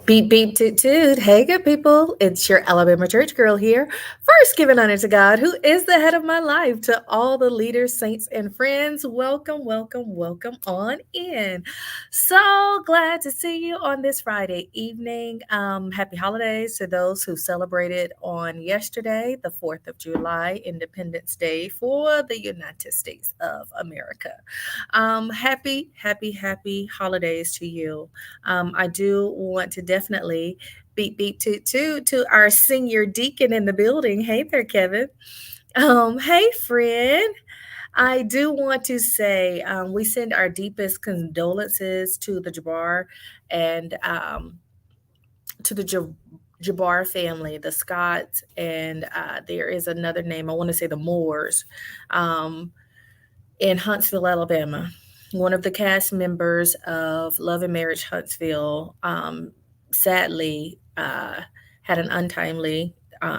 Beep, beep, toot, toot. Hey, good people. It's your Alabama church girl here. First, giving honor to God, who is the head of my life. To all the leaders, saints, and friends, welcome, welcome, welcome on in. So glad to see you on this Friday evening. Happy holidays to those who celebrated on yesterday, the 4th of July, Independence Day for the United States of America. Happy holidays to you. I do want to definitely beat beat toot toot to our senior deacon in the building. Hey there, Kevin. Hey friend. I do want to say we send our deepest condolences to the Jabbar and to the Jabbar family, the Scotts, and there is another name. I want to say the Moores. Um, in Huntsville, Alabama. One of the cast members of Love and Marriage Huntsville sadly had an untimely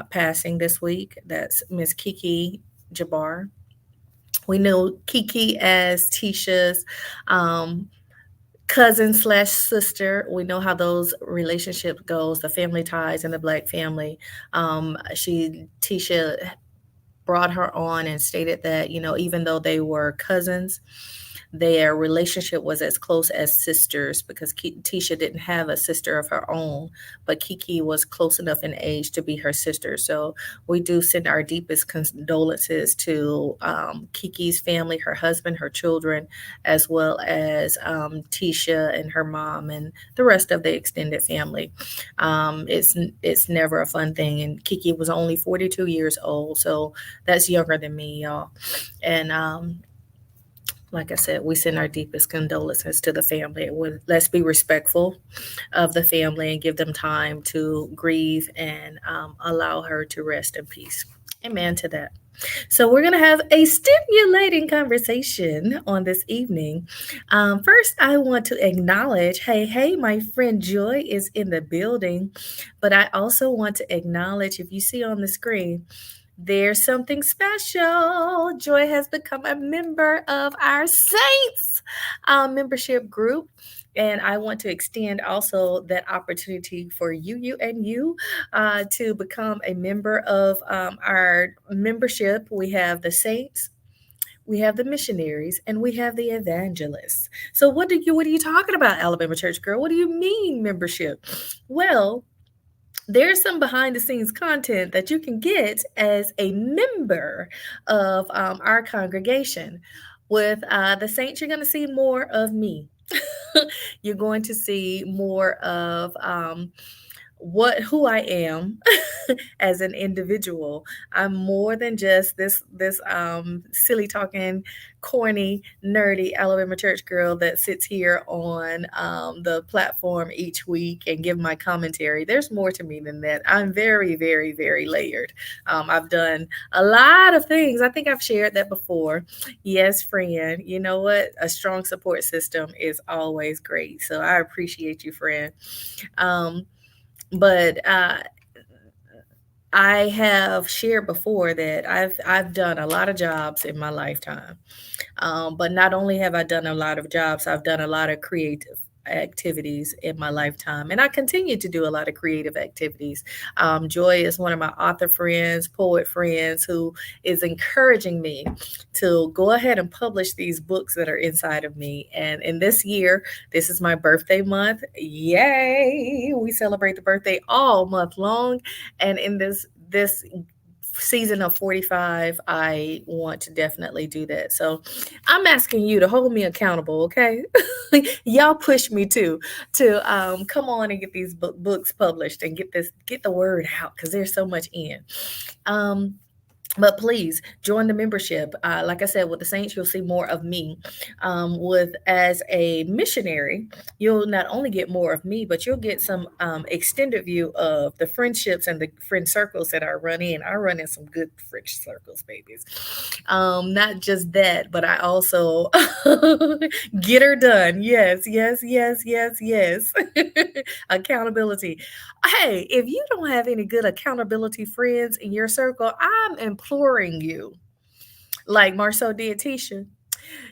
passing this week. That's Miss Kiki Jabbar. We know Kiki as Tisha's um, cousin slash sister. We know how those relationships goes, the family ties in the black family. Tisha brought her on and stated that, even though they were cousins, their relationship was as close as sisters because Tisha didn't have a sister of her own, but Kiki was close enough in age to be her sister. So we do send our deepest condolences to Kiki's family, her husband, her children, as well as Tisha and her mom and the rest of the extended family. It's never a fun thing, and Kiki was only 42 years old, so that's younger than me, y'all. And like I said, we send our deepest condolences to the family. Let's be respectful of the family and give them time to grieve and allow her to rest in peace. Amen to that. So, we're going to have a stimulating conversation on this evening. First, I want to acknowledge hey, my friend Joy is in the building, but I also want to acknowledge if you see on the screen, there's something special. Joy has become a member of our Saints membership group. And I want to extend also that opportunity for you to become a member of our membership. We have the Saints, we have the missionaries, and we have the evangelists. So what are you talking about, Alabama Church Girl? What do you mean membership? Well, there's some behind the scenes content that you can get as a member of our congregation. With the saints, you're going to see more of me. You're going to see more of who I am as an individual. I'm more than just this silly talking, corny, nerdy Alabama church girl that sits here on the platform each week and give my commentary. There's more to me than that. I'm very, very, very layered. I've done a lot of things. I think I've shared that before. Yes, friend. You know what? A strong support system is always great. So I appreciate you, friend. Um, but I have shared before that I've done a lot of jobs in my lifetime. But not only have I done a lot of jobs, I've done a lot of creative activities in my lifetime, and I continue to do a lot of creative activities. Joy is one of my author friends, poet friends, who is encouraging me to go ahead and publish these books that are inside of me. And in this year, this is my birthday month. Yay! We celebrate the birthday all month long, and in this season of 45, I want to definitely do that. So I'm asking you to hold me accountable, okay? Y'all push me too to come on and get these books published and get the word out because there's so much in. Um, but please join the membership. Like I said, with the Saints, you'll see more of me. With as a missionary, you'll not only get more of me, but you'll get some extended view of the friendships and the friend circles that I run in. I run in some good friend circles, babies. Not just that, but I also get her done. Yes, yes, yes, yes, yes. Accountability. Hey, if you don't have any good accountability friends in your circle, I'm imploring you, like Marceau did Tisha,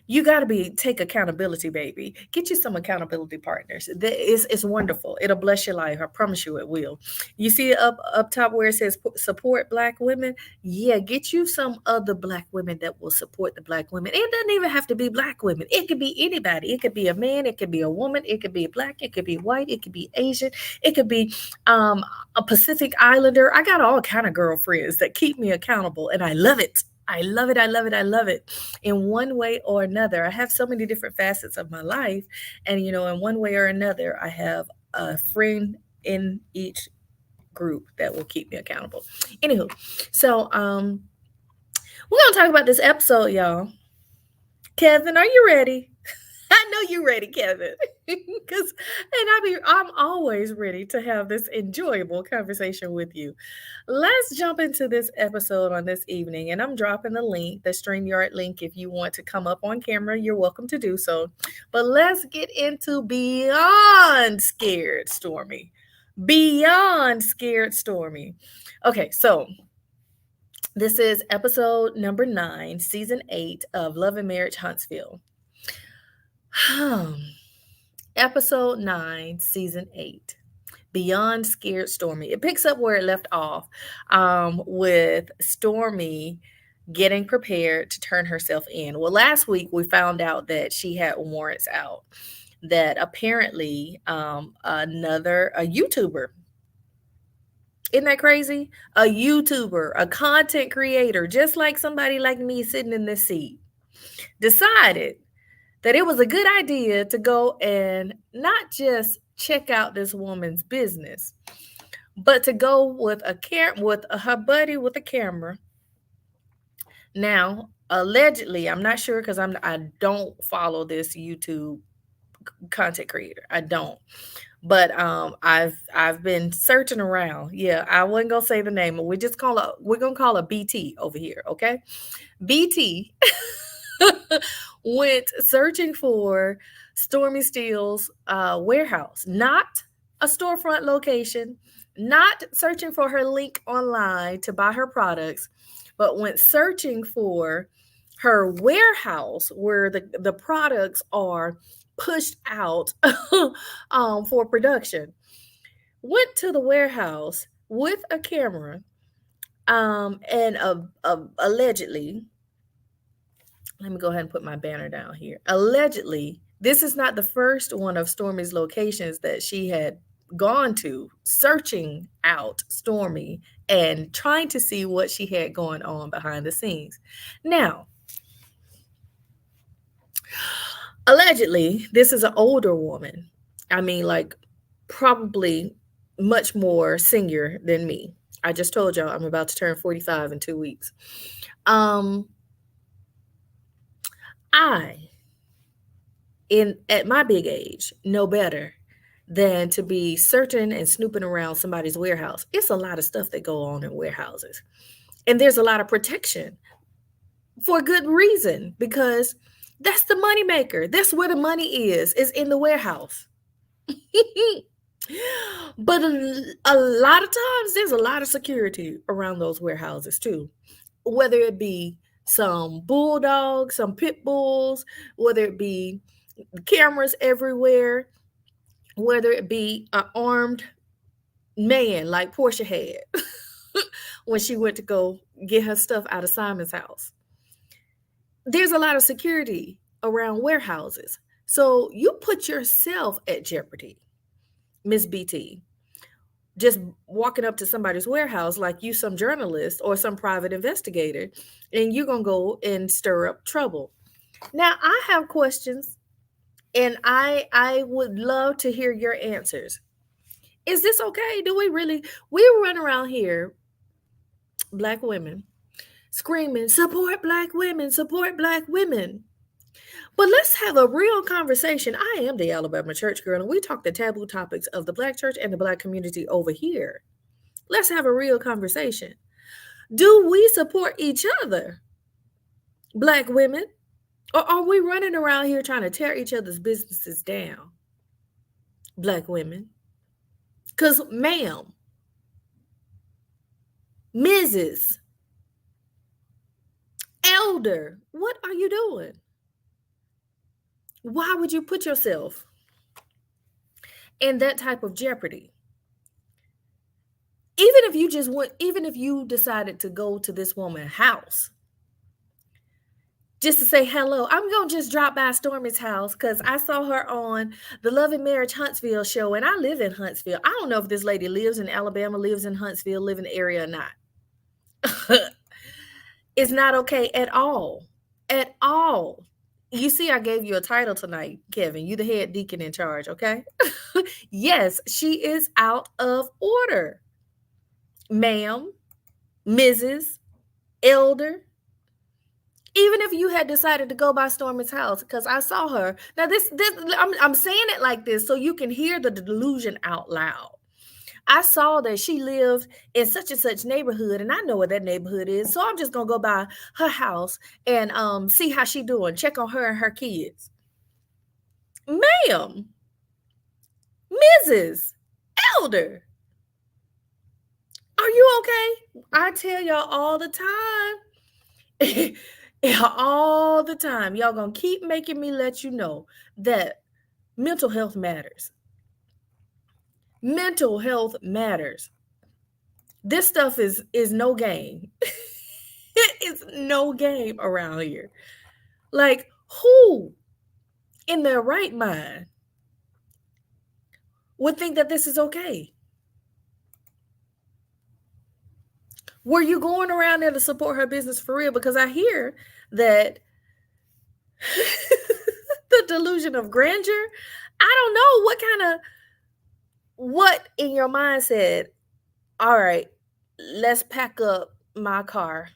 You got to take accountability, baby. Get you some accountability partners. It's wonderful. It'll bless your life. I promise you it will. You see it up top where it says support Black women? Yeah, get you some other Black women that will support the Black women. It doesn't even have to be Black women. It could be anybody. It could be a man. It could be a woman. It could be Black. It could be white. It could be Asian. It could be um, a Pacific Islander. I got all kind of girlfriends that keep me accountable, and I love it. I love it. I love it. I love it. In one way or another, I have so many different facets of my life. And, in one way or another, I have a friend in each group that will keep me accountable. Anywho, so we're going to talk about this episode, y'all. Kevin, are you ready? I know you're ready, Kevin. I'm always ready to have this enjoyable conversation with you. Let's jump into this episode on this evening, and I'm dropping the link, the StreamYard link. If you want to come up on camera, you're welcome to do so. But let's get into Beyond Scared Stormy. Beyond Scared Stormy. Okay, so this is episode number 9, season 8 of Love and Marriage Huntsville. Episode 9, season 8, Beyond Scared Stormy. It picks up where it left off, with Stormy getting prepared to turn herself in. Well, last week we found out that she had warrants out, that apparently a YouTuber, isn't that crazy? A YouTuber, a content creator, just like somebody like me sitting in this seat, decided that it was a good idea to go and not just check out this woman's business, but to go with her buddy with a camera. Now, allegedly, I'm not sure because I don't follow this YouTube content creator. I don't. But I've been searching around. Yeah, I wasn't gonna say the name, but we're gonna call her BT over here, okay? BT went searching for Stormy Steele's warehouse, not a storefront location, not searching for her link online to buy her products, but went searching for her warehouse where the products are pushed out for production. Went to the warehouse with a camera, and allegedly, let me go ahead and put my banner down here. Allegedly, this is not the first one of Stormy's locations that she had gone to, searching out Stormy and trying to see what she had going on behind the scenes. Now, allegedly, this is an older woman. I mean, like, probably much more senior than me. I just told y'all I'm about to turn 45 in 2 weeks. I, at my big age, know better than to be searching and snooping around somebody's warehouse. It's a lot of stuff that go on in warehouses. And there's a lot of protection for good reason, because that's the money maker. That's where the money is in the warehouse. But a lot of times there's a lot of security around those warehouses too, whether it be some bulldogs, some pit bulls, whether it be cameras everywhere, whether it be an armed man like Portia had when she went to go get her stuff out of Simon's house. There's a lot of security around warehouses. So you put yourself at jeopardy, Miss BT, just walking up to somebody's warehouse like you some journalist or some private investigator, and you're going to go and stir up trouble. Now, I have questions, and I would love to hear your answers. Is this okay? Do we run around here, Black women, screaming, support Black women, support Black women. But let's have a real conversation. I am the Alabama church girl, and we talk the taboo topics of the Black church and the Black community over here. Let's have a real conversation. Do we support each other, Black women? Or are we running around here trying to tear each other's businesses down, Black women? Because, ma'am, Mrs. Elder, what are you doing? Why would you put yourself in that type of jeopardy? Even if you decided to go to this woman's house just to say hello, I'm gonna just drop by Stormy's house because I saw her on the Love and Marriage Huntsville show, and I live in Huntsville. I don't know if this lady lives in Alabama, lives in Huntsville, live in the area or not. It's not okay at all. At all. You see, I gave you a title tonight, Kevin. You the head deacon in charge, okay? Yes, she is out of order. Ma'am, Mrs., Elder. Even if you had decided to go by Stormy's house, because I saw her. Now, I'm saying it like this so you can hear the delusion out loud. I saw that she lived in such and such neighborhood, and I know what that neighborhood is. So I'm just gonna go by her house and see how she doing, check on her and her kids. Ma'am, Mrs. Elder, are you okay? I tell y'all all the time. All the time. Y'all gonna keep making me let you know that mental health matters. Mental health matters. This stuff is no game. It's no game around here. Like, who in their right mind would think that this is okay? Were you going around there to support her business for real? Because I hear that the delusion of grandeur, I don't know what in your mind said, all right, let's pack up my car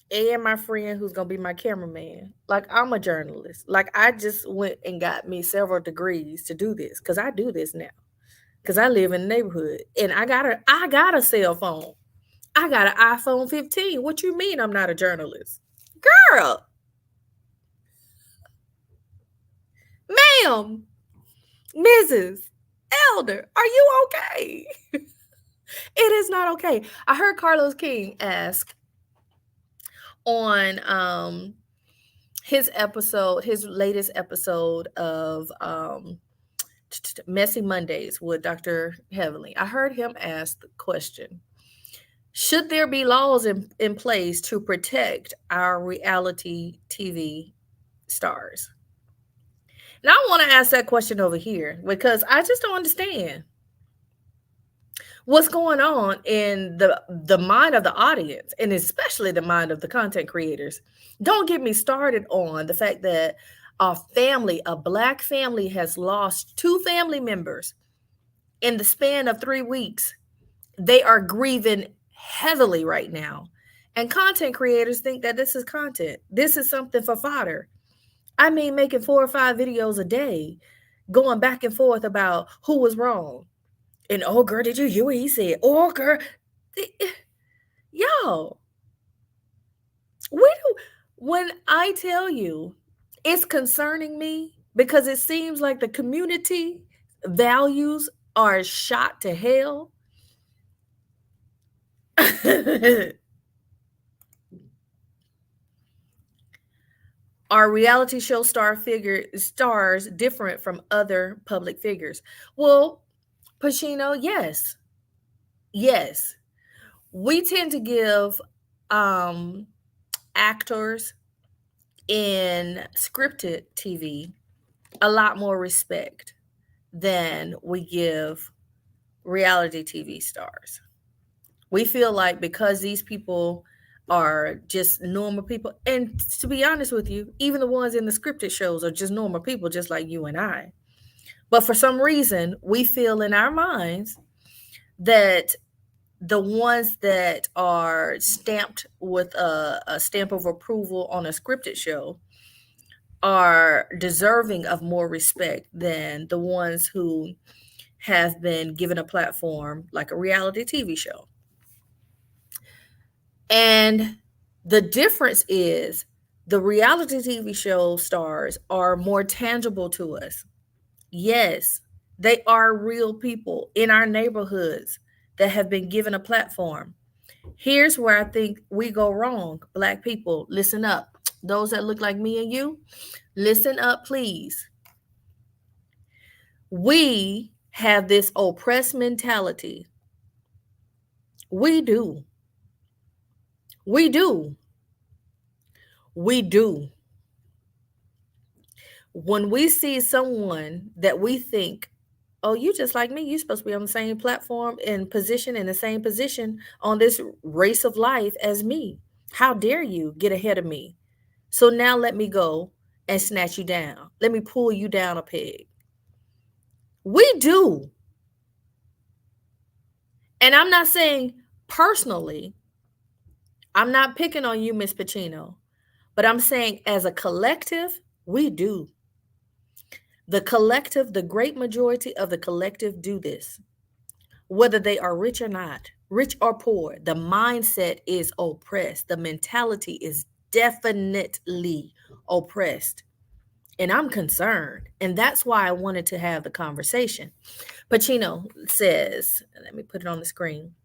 and my friend who's gonna be my cameraman. Like, I'm a journalist. Like, I just went and got me several degrees to do this because I do this now. Because I live in the neighborhood and I got a cell phone. I got an iPhone 15. What you mean I'm not a journalist? Girl, ma'am, Mrs. Elder, are you okay? It is not okay. I heard Carlos King ask on his latest episode of Messy Mondays with Dr. Heavenly. I heard him ask the question, should there be laws in place to protect our reality TV stars? And I want to ask that question over here because I just don't understand what's going on in the mind of the audience and especially the mind of the content creators. Don't get me started on the fact that a Black family has lost 2 family members in the span of 3 weeks. They are grieving heavily right now. And content creators think that this is content. This is something for fodder. I mean, making 4 or 5 videos a day, going back and forth about who was wrong. And, oh, girl, did you hear what he said? Oh, girl. Yo, when I tell you it's concerning me because it seems like the community values are shot to hell. Are reality show stars different from other public figures? Well, Pacino, yes. Yes. We tend to give actors in scripted TV a lot more respect than we give reality TV stars. We feel like because these people are just normal people, and to be honest with you, even the ones in the scripted shows are just normal people, just like you and I. But for some reason, we feel in our minds that the ones that are stamped with a stamp of approval on a scripted show are deserving of more respect than the ones who have been given a platform like a reality TV show. And the difference is the reality TV show stars are more tangible to us. Yes, they are real people in our neighborhoods that have been given a platform. Here's where I think we go wrong. Black people, listen up. Those that look like me and you, listen up, please. We have this oppressed mentality. We do. We do. We do. When we see someone that we think, oh, you just like me, you're supposed to be on the same platform and position in the same position on this race of life as me. How dare you get ahead of me? So now let me go and snatch you down. Let me pull you down a peg. We do. And I'm not saying personally, I'm not picking on you, Miss Pacino, but I'm saying as a collective, we do. The collective, the great majority of the collective do this, whether they are rich or not, rich or poor. The mindset is oppressed. The mentality is definitely oppressed. And I'm concerned. And that's why I wanted to have the conversation. Pacino says, let me put it on the screen.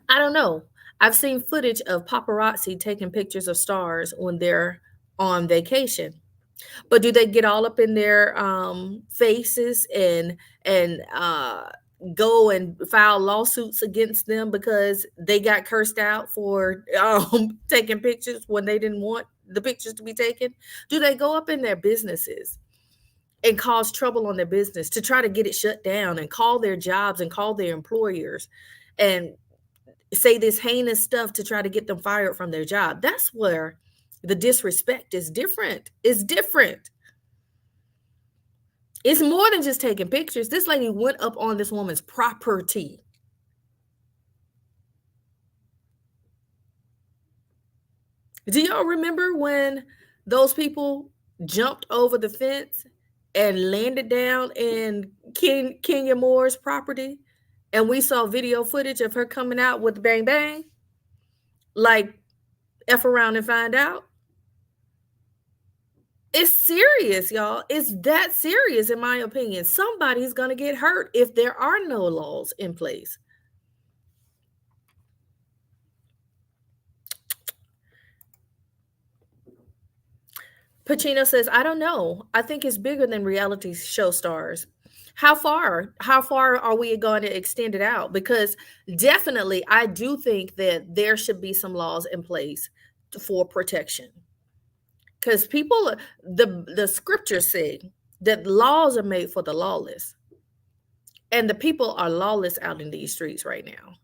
I don't know. I've seen footage of paparazzi taking pictures of stars when they're on vacation. But do they get all up in their faces and go and file lawsuits against them because they got cursed out for taking pictures when they didn't want the pictures to be taken? Do they go up in their businesses and cause trouble on their business to try to get it shut down and call their jobs and call their employers and say this heinous stuff to try to get them fired from their job? That's where the disrespect is different. It's different. It's more than just taking pictures. This lady went up on this woman's property. Do y'all remember when those people jumped over the fence and landed down in Kenya Moore's property? And we saw video footage of her coming out with bang bang, like F around and find out. It's serious, y'all. It's that serious, in my opinion. Somebody's going to get hurt if there are no laws in place. Pacino says, I don't know. I think it's bigger than reality show stars. How far? How far are we going to extend it out? Because definitely, I do think that there should be some laws in place for protection. Because people, the scriptures say that laws are made for the lawless, and the people are lawless out in these streets right now.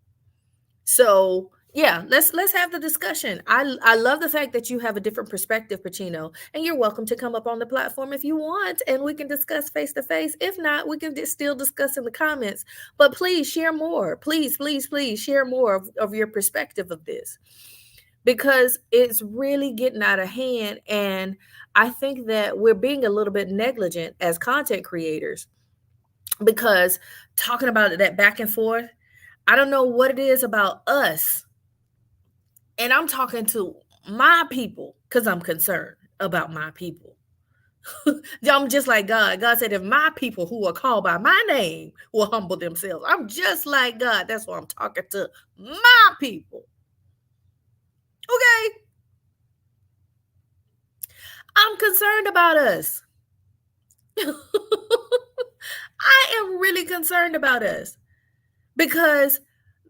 So yeah, let's have the discussion. I love the fact that you have a different perspective, Pacino, and you're welcome to come up on the platform if you want, and we can discuss face to face. If not, we can still discuss in the comments. But please share more. Please, please, please share more of your perspective of this, because it's really getting out of hand, and I think that we're being a little bit negligent as content creators, because talking about that back and forth, I don't know what it is about us. And I'm talking to my people because I'm concerned about my people. I'm just like God. God said, if my people who are called by my name will humble themselves, I'm just like God. That's why I'm talking to my people. Okay. I'm concerned about us. I am really concerned about us, because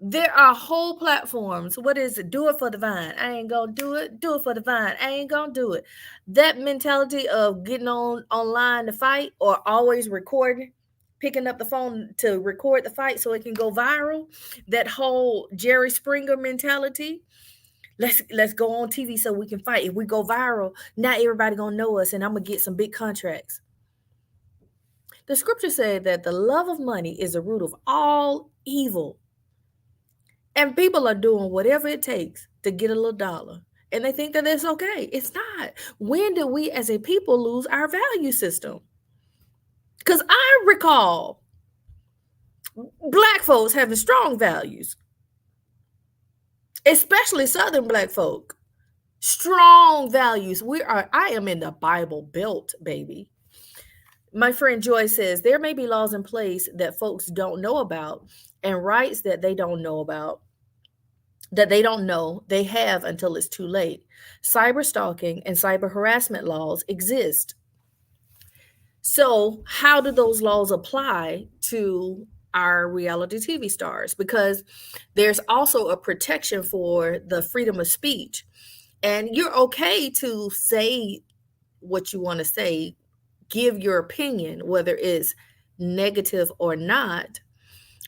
there are whole platforms. What is it? Do it for the vine. I ain't gonna do it. Do it for the vine. I ain't gonna do it. That mentality of getting online to fight, or always recording, picking up the phone to record the fight so it can go viral. That whole Jerry Springer mentality. Let's go on TV so we can fight. If we go viral, not everybody gonna know us, and I'm gonna get some big contracts. The scripture said that the love of money is the root of all evil. And people are doing whatever it takes to get a little dollar. And they think that it's okay. It's not. When did we as a people lose our value system? Because I recall Black folks having strong values, especially Southern Black folk. Strong values. I am in the Bible Belt, baby. My friend Joy says there may be laws in place that folks don't know about, and rights that they don't know about, that they don't know they have until it's too late. Cyber stalking and cyber harassment laws exist. So, how do those laws apply to our reality TV stars? Because there's also a protection for the freedom of speech. And you're okay to say what you want to say, give your opinion, whether it's negative or not,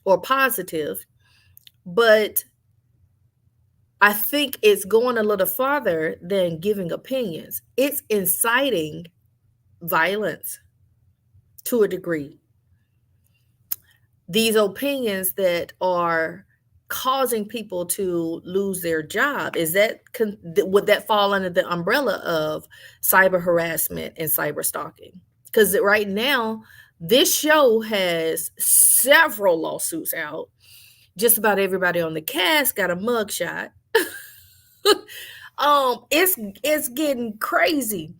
or positive. But I think it's going a little farther than giving opinions. It's inciting violence to a degree. These opinions that are causing people to lose their job, would that fall under the umbrella of cyber harassment and cyber stalking? Because right now, this show has several lawsuits out. Just about everybody on the cast got a mugshot. It's getting crazy.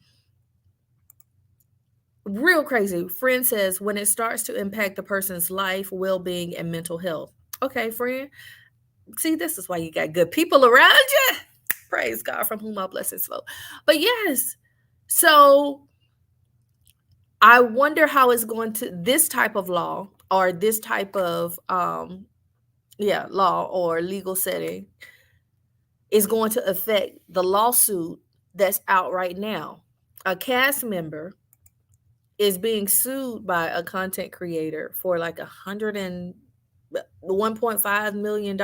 Real crazy. Friend says when it starts to impact the person's life, well-being, and mental health. Okay, friend. See, this is why you got good people around you. Praise God, from whom all blessings flow. But yes, so I wonder how it's going to, this type of law or this type of law or legal setting is going to affect the lawsuit that's out right now. A cast member is being sued by a content creator for like $1.5 million,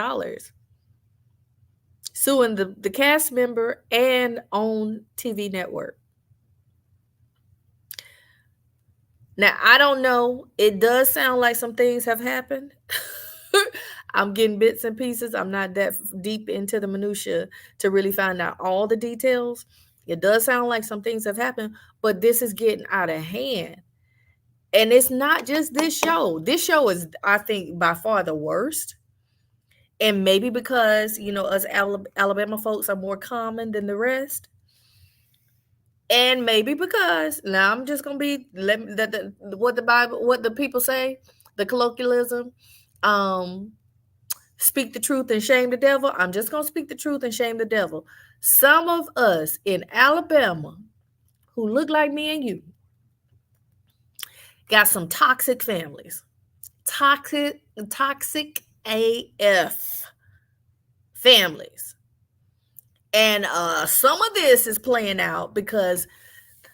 suing the cast member and own TV network. Now, I don't know. It does sound like some things have happened. I'm getting bits and pieces. I'm not that deep into the minutia to really find out all the details. It does sound like some things have happened, but this is getting out of hand. And it's not just this show. This show is, I think, by far the worst. And maybe because, us Alabama folks are more common than the rest. And maybe because, now I'm just going to be, what the people say, the colloquialism, speak the truth and shame the devil. I'm just going to speak the truth and shame the devil. Some of us in Alabama who look like me and you got some toxic families. Toxic AF families. And some of this is playing out because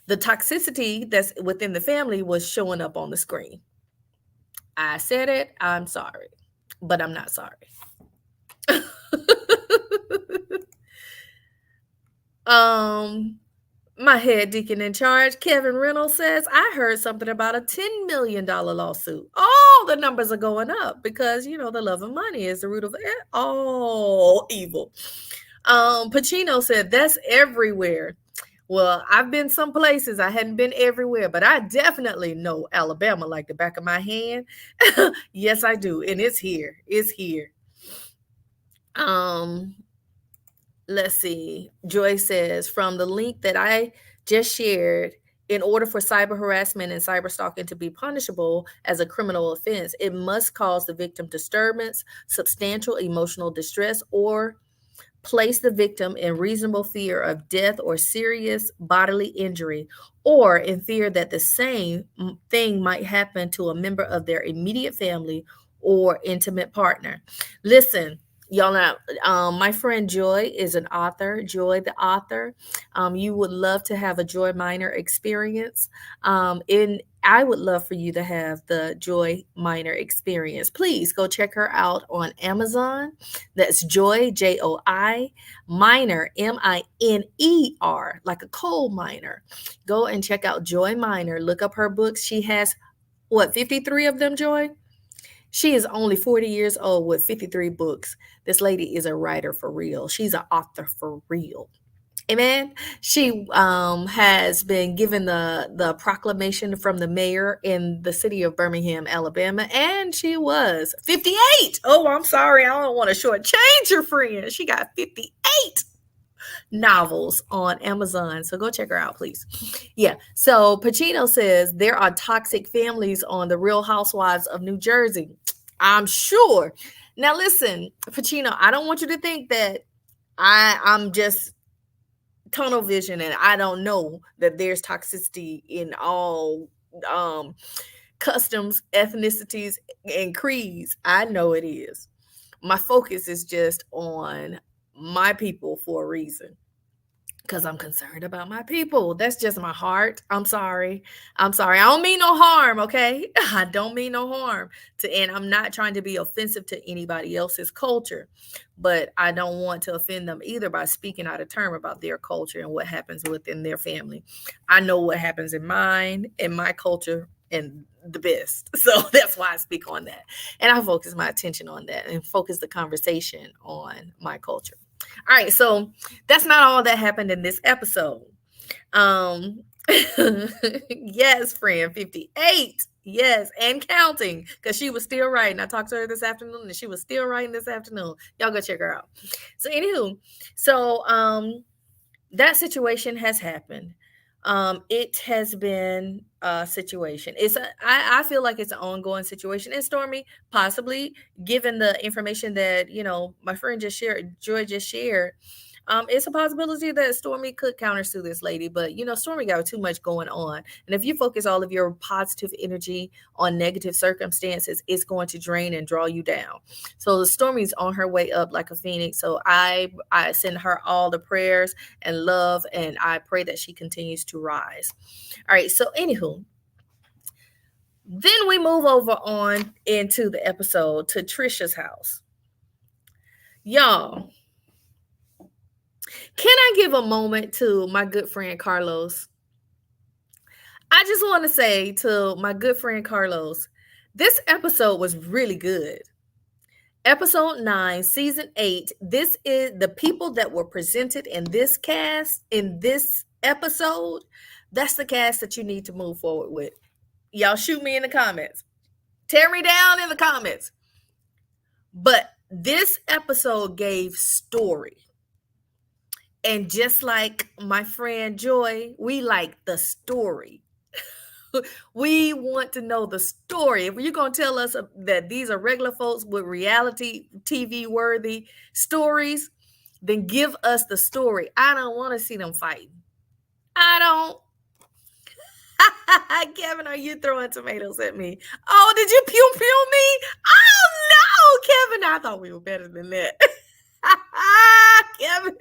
the toxicity that's within the family was showing up on the screen. I said it. I'm sorry. But I'm not sorry. My head deacon in charge, Kevin Reynolds, says, I heard something about a $10 million lawsuit. Oh, the numbers are going up because, the love of money is the root of all evil. Pacino said, that's everywhere. Well, I've been some places. I hadn't been everywhere, but I definitely know Alabama like the back of my hand. Yes, I do. And it's here. It's here. Let's see. Joy says, from the link that I just shared, in order for cyber harassment and cyber stalking to be punishable as a criminal offense, it must cause the victim disturbance, substantial emotional distress, or place the victim in reasonable fear of death or serious bodily injury, or in fear that the same thing might happen to a member of their immediate family or intimate partner. Listen, y'all know, my friend Joy is an author. Joy, the author. You would love to have a Joy Minor experience. I would love for you to have the Joy Minor experience. Please go check her out on Amazon. That's Joy, Joi, Minor, Miner, like a coal miner. Go and check out Joy Minor. Look up her books. She has, 53 of them, Joy? She is only 40 years old with 53 books. This lady is a writer for real. She's an author for real. Amen. She has been given the proclamation from the mayor in the city of Birmingham, Alabama, and she was 58. Oh, I'm sorry. I don't want to shortchange your friend. She got 58 novels on Amazon. So go check her out, please. Yeah. So Pacino says there are toxic families on The Real Housewives of New Jersey. I'm sure. Now listen, Pacino, I don't want you to think that I'm just tunnel vision and I don't know that there's toxicity in all um, customs, ethnicities, and creeds. I know it is. My focus is just on my people for a reason, because I'm concerned about my people. That's just my heart. I'm sorry. I'm sorry. I don't mean no harm, okay? I don't mean no harm to, and I'm not trying to be offensive to anybody else's culture, but I don't want to offend them either by speaking out of turn about their culture and what happens within their family. I know what happens in mine, in my culture, and the best. So that's why I speak on that. And I focus my attention on that and focus the conversation on my culture. All right, so that's not all that happened in this episode. Um yes, friend 58. Yes, and counting, because she was still writing. I talked to her this afternoon and she was still writing this afternoon. Y'all go check her out. So anywho, so that situation has happened. It has been a situation. I feel like it's an ongoing situation. And Stormy, possibly, given the information that my friend just shared, Joy just shared, it's a possibility that Stormy could countersue this lady. But Stormy got too much going on, and if you focus all of your positive energy on negative circumstances, it's going to drain and draw you down. So the Stormy's on her way up like a phoenix. So I send her all the prayers and love, and I pray that she continues to rise. All right, so anywho, then we move over on into the episode to Trisha's house. Y'all, can I give a moment to my good friend Carlos? I just want to say to my good friend Carlos, this episode was really good. Episode 9, season 8. This is the people that were presented in this cast, in this episode. That's the cast that you need to move forward with. Y'all shoot me in the comments. Tear me down in the comments. But this episode gave story. And just like my friend Joy, we like the story. We want to know the story. If you're going to tell us that these are regular folks with reality TV worthy stories, then give us the story. I don't want to see them fighting. I don't. Kevin, are you throwing tomatoes at me? Oh, did you pew pew me? Oh no, Kevin, I thought we were better than that. Kevin.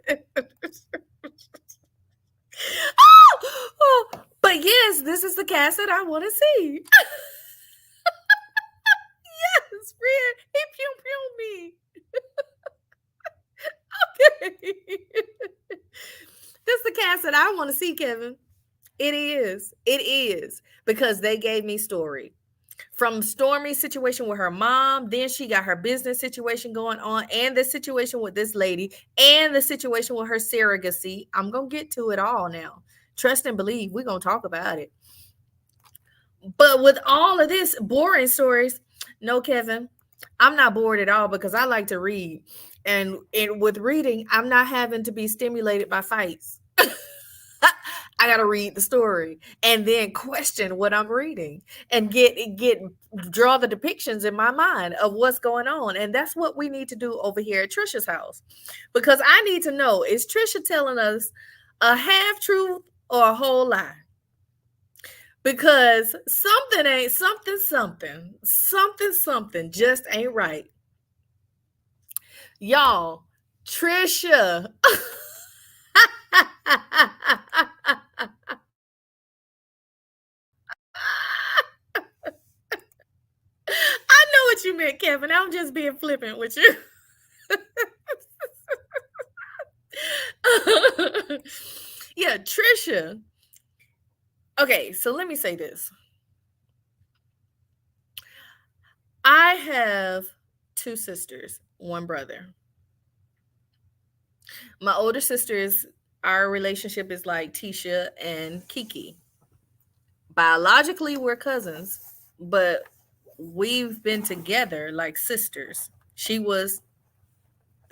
Oh, but yes, this is the cast that I want to see. Yes, friend, he pew pew me. Okay. This is the cast that I want to see, Kevin. It is. It is. Because they gave me story. From Stormy's situation with her mom, then she got her business situation going on, and the situation with this lady, and the situation with her surrogacy. I'm going to get to it all now. Trust and believe, we're going to talk about it. But with all of this boring stories, no, Kevin, I'm not bored at all, because I like to read. And with reading, I'm not having to be stimulated by fights. I got to read the story and then question what I'm reading and draw the depictions in my mind of what's going on. And that's what we need to do over here at Trisha's house, because I need to know, is Trisha telling us a half truth or a whole lie? Because something ain't something just ain't right. Y'all, Trisha. I know what you meant, Kevin. I'm just being flippant with you. Yeah, Trisha. Okay, so let me say this. I have 2 sisters, 1 brother. My older sisters, our relationship is like Tisha and Kiki. Biologically, we're cousins, but we've been together like sisters. She was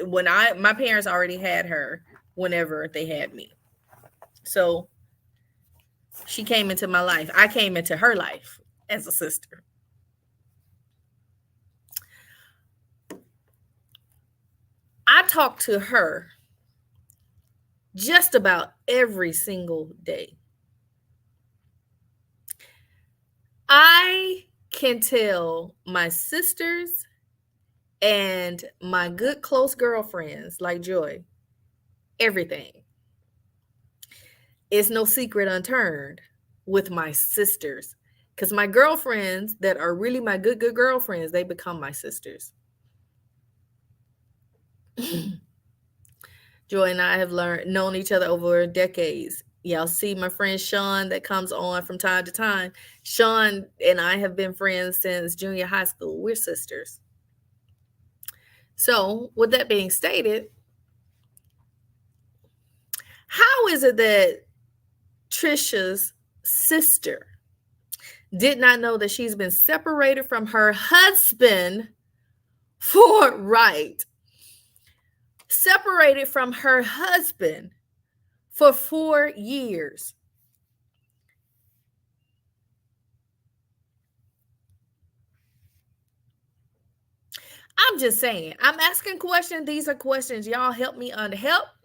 my parents already had her whenever they had me. So she came into my life. I came into her life as a sister. I talk to her just about every single day. I can tell my sisters and my good close girlfriends like Joy everything. It's no secret unturned with my sisters. Because my girlfriends that are really my good girlfriends, they become my sisters. Joy and I have known each other over decades. Y'all see my friend Sean that comes on from time to time. Sean and I have been friends since junior high school. We're sisters. So, with that being stated, how is it that Trisha's sister did not know that she's been separated from her husband separated from her husband for 4 years? I'm just saying. I'm asking questions. These are questions. Y'all help me understand.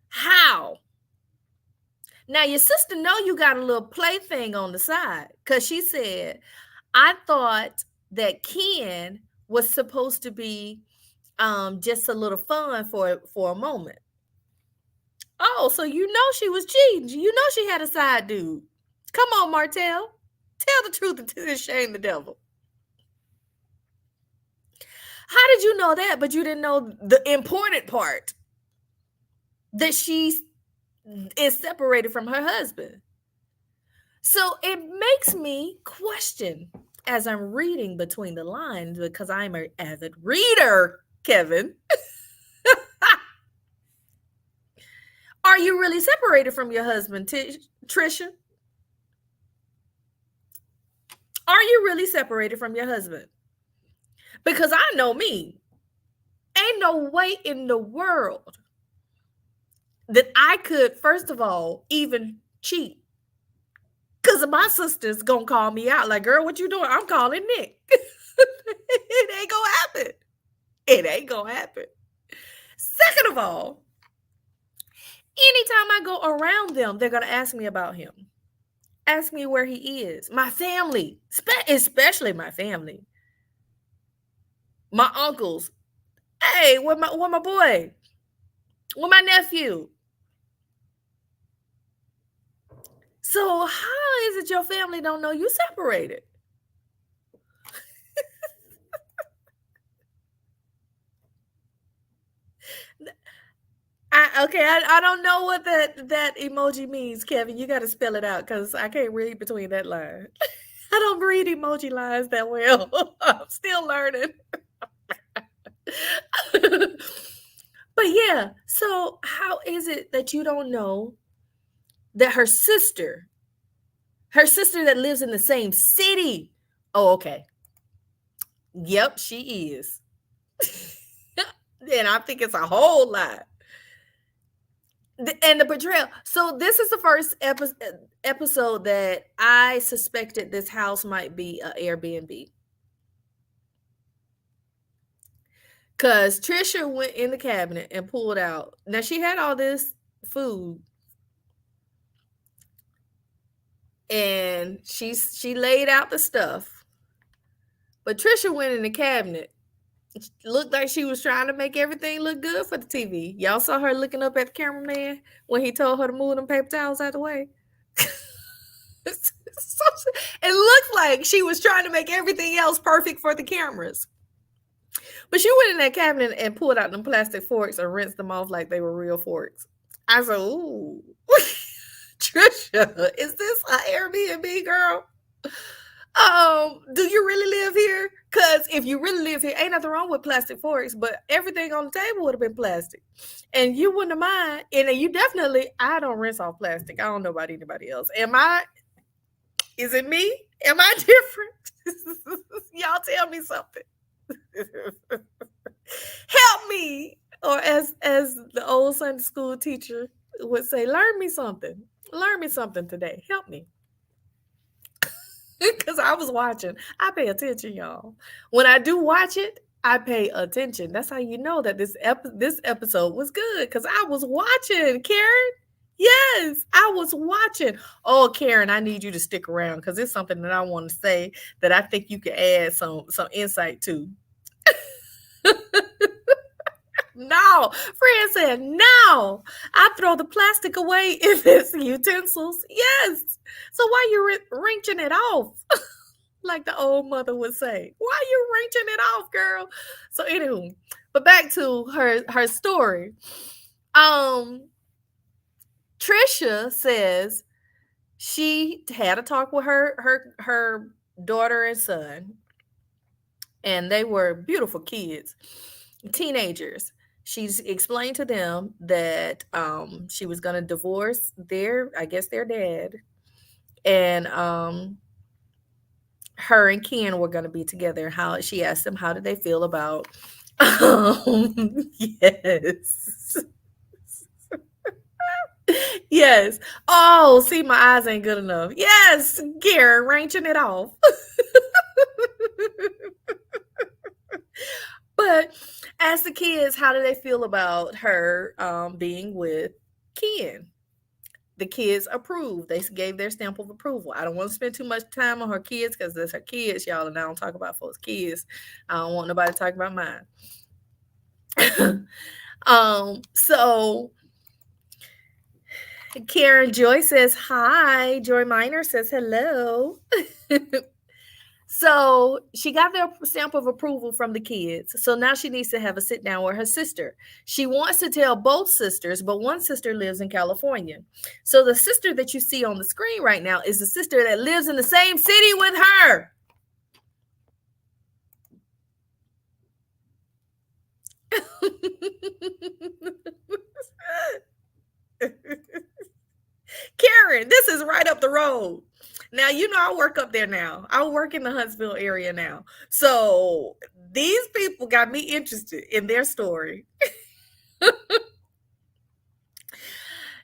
How? Now your sister know you got a little plaything on the side because she said, I thought that Ken was supposed to be just a little fun for a moment. Oh, so you know she was cheating. You know she had a side dude. Come on, Martell. Tell the truth and shame the devil. How did you know that, but you didn't know the important part? That she is separated from her husband. So it makes me question as I'm reading between the lines, because I'm an avid reader, Kevin. Are you really separated from your husband, Trisha? Are you really separated from your husband? Because I know me. Ain't no way in the world that I could, first of all, even cheat. Because my sister's going to call me out like, girl, what you doing? I'm calling Nick. It ain't going to happen. It ain't going to happen. Second of all, anytime I go around them, they're going to ask me about him. Ask me where he is. My family, especially my family. My uncles. Hey, where my boy? Where my nephew? So how is it your family don't know you separated? I don't know what that emoji means, Kevin. You got to spell it out because I can't read between that line. I don't read emoji lines that well. I'm still learning. But yeah, so how is it that you don't know that her sister that lives in the same city? Oh, okay. Yep, she is. And I think it's a whole lot. And the betrayal. So this is the first episode that I suspected this house might be an Airbnb. Because Trisha went in the cabinet and pulled out. Now she had all this food. And she laid out the stuff. But Trisha went in the cabinet. It looked like she was trying to make everything look good for the TV. Y'all saw her looking up at the cameraman when he told her to move them paper towels out the way. It looked like she was trying to make everything else perfect for the cameras. But she went in that cabinet and pulled out them plastic forks and rinsed them off like they were real forks. I said, ooh, Trisha, is this an Airbnb, girl? Do you really live here? Because if you really live here, ain't nothing wrong with plastic forks, but everything on the table would have been plastic. And you wouldn't have mind. And you definitely, I don't rinse off plastic. I don't know about anybody else. Is it me? Am I different? Y'all tell me something. Help me. Or as the old Sunday school teacher would say, learn me something. Learn me something today. Help me. Because I was watching. I pay attention, y'all. When I do watch it, I pay attention. That's how you know that this episode was good. Because I was watching, Karen. Yes, I was watching. Oh, Karen, I need you to stick around because it's something that I want to say that I think you can add some insight to. No, Fred said, no, I throw the plastic away if it's utensils. Yes. So why you wrenching it off? Like the old mother would say, why you wrenching it off, girl? So anywho, but back to her story. Um, Trisha says she had a talk with her daughter and son, and they were beautiful kids, teenagers. She's explained to them that she was going to divorce their dad, and her and Ken were going to be together. How she asked them how did they feel about yes. Yes. Oh, see, my eyes ain't good enough. Yes, Gary, wrenching it off. But as the kids, how do they feel about her being with Ken? The kids approved. They gave their stamp of approval. I don't want to spend too much time on her kids because that's her kids, y'all, and I don't talk about folks' kids. I don't want nobody to talk about mine. So Karen Joy says hi. Joy Miner says hello. So she got their stamp of approval from the kids. So now she needs to have a sit down with her sister. She wants to tell both sisters, but one sister lives in California. So the sister that you see on the screen right now is the sister that lives in the same city with her. Karen, this is right up the road. Now, you know, I work up there now. I work in the Huntsville area now. So these people got me interested in their story.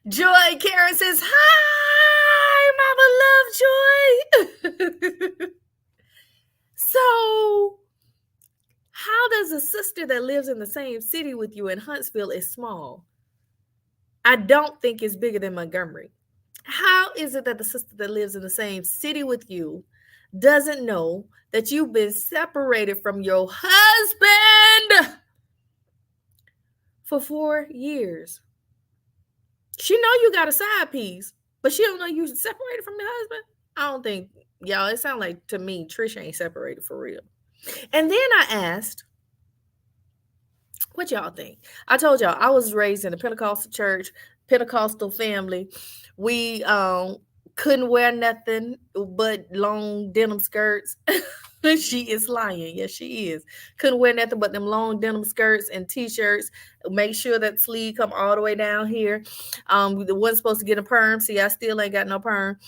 Joy Karen says, hi, Mama Love Joy. So, how does a sister that lives in the same city with you in Huntsville is small? I don't think it's bigger than Montgomery. How is it that the sister that lives in the same city with you doesn't know that you've been separated from your husband for 4 years? She know you got a side piece, but she don't know you separated from your husband. I don't think, y'all, it sounds like to me Trisha ain't separated for real. And then I asked, what y'all think? I told y'all I was raised in a Pentecostal church, Pentecostal family. We couldn't wear nothing but long denim skirts. She is lying. Yes, she is. Couldn't wear nothing but them long denim skirts and t-shirts. Make sure that sleeve come all the way down here. Wasn't supposed to get a perm. See, I still ain't got no perm.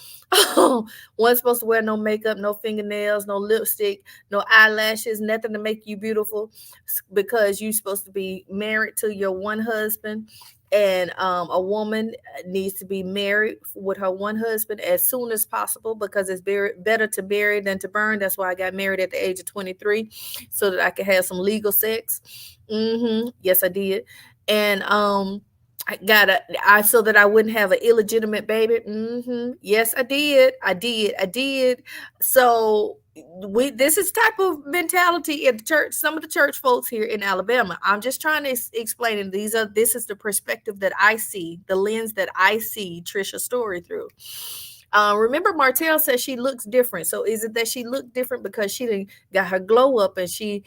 Wasn't supposed to wear no makeup, no fingernails, no lipstick, no eyelashes, nothing to make you beautiful because you're supposed to be married to your one husband. And a woman needs to be married with her one husband as soon as possible because it's better to bury than to burn. That's why I got married at the age of 23 so that I could have some legal sex. Yes, I did. And so that I wouldn't have an illegitimate baby. Yes, I did. So this is type of mentality in the church. Some of the church folks here in Alabama. I'm just trying to explain it. This is the perspective that I see, the lens that I see Trisha's story through. Remember, Martell says she looks different. So is it that she looked different because she didn't got her glow up and she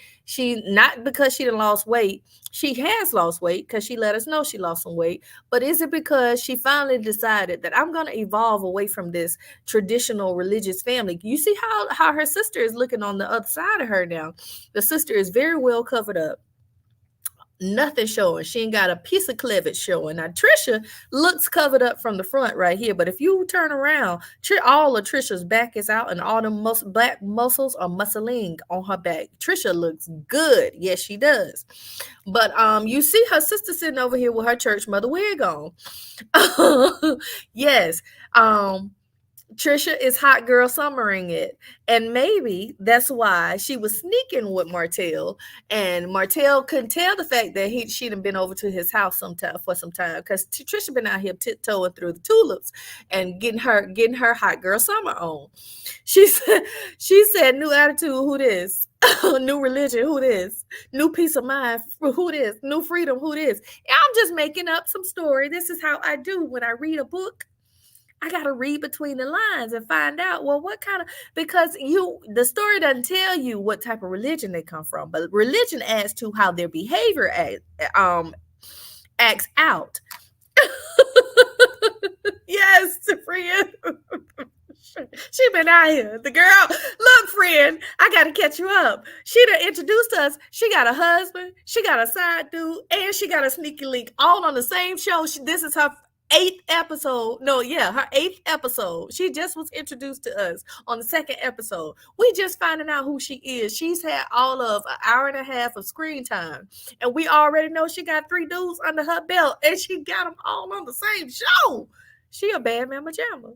not because she didn't lost weight? She has lost weight because she let us know she lost some weight. But is it because she finally decided that I'm going to evolve away from this traditional religious family? You see how her sister is looking on the other side of her now. The sister is very well covered up. Nothing showing. She ain't got a piece of cleavage showing. Now Trisha looks covered up from the front right here, but if you turn around, all of Trisha's back is out and all the black muscles are muscling on her back. Trisha looks good. Yes, she does. But you see her sister sitting over here with her church mother wig on. Yes. Trisha is hot girl summering it. And maybe that's why she was sneaking with Martell. And Martell couldn't tell the fact that she'd have been over to his house sometime for some time. Because Trisha been out here tiptoeing through the tulips and getting her hot girl summer on. She said, new attitude, who this? New religion, who this? New peace of mind, who this? New freedom, who this? I'm just making up some story. This is how I do when I read a book. I got to read between the lines and find out, well, what kind of, because the story doesn't tell you what type of religion they come from, but religion adds to how their behavior acts out. Yes, friend. She been out here. The girl, look, friend, I got to catch you up. She done introduced us. She got a husband. She got a side dude. And she got a sneaky link all on the same show. This is her 8th episode. No, yeah, her 8th episode. She just was introduced to us on the 2nd episode. We just finding out who she is. She's had all of an hour and a half of screen time. And we already know she got 3 dudes under her belt. And she got them all on the same show. She a bad mama jamma.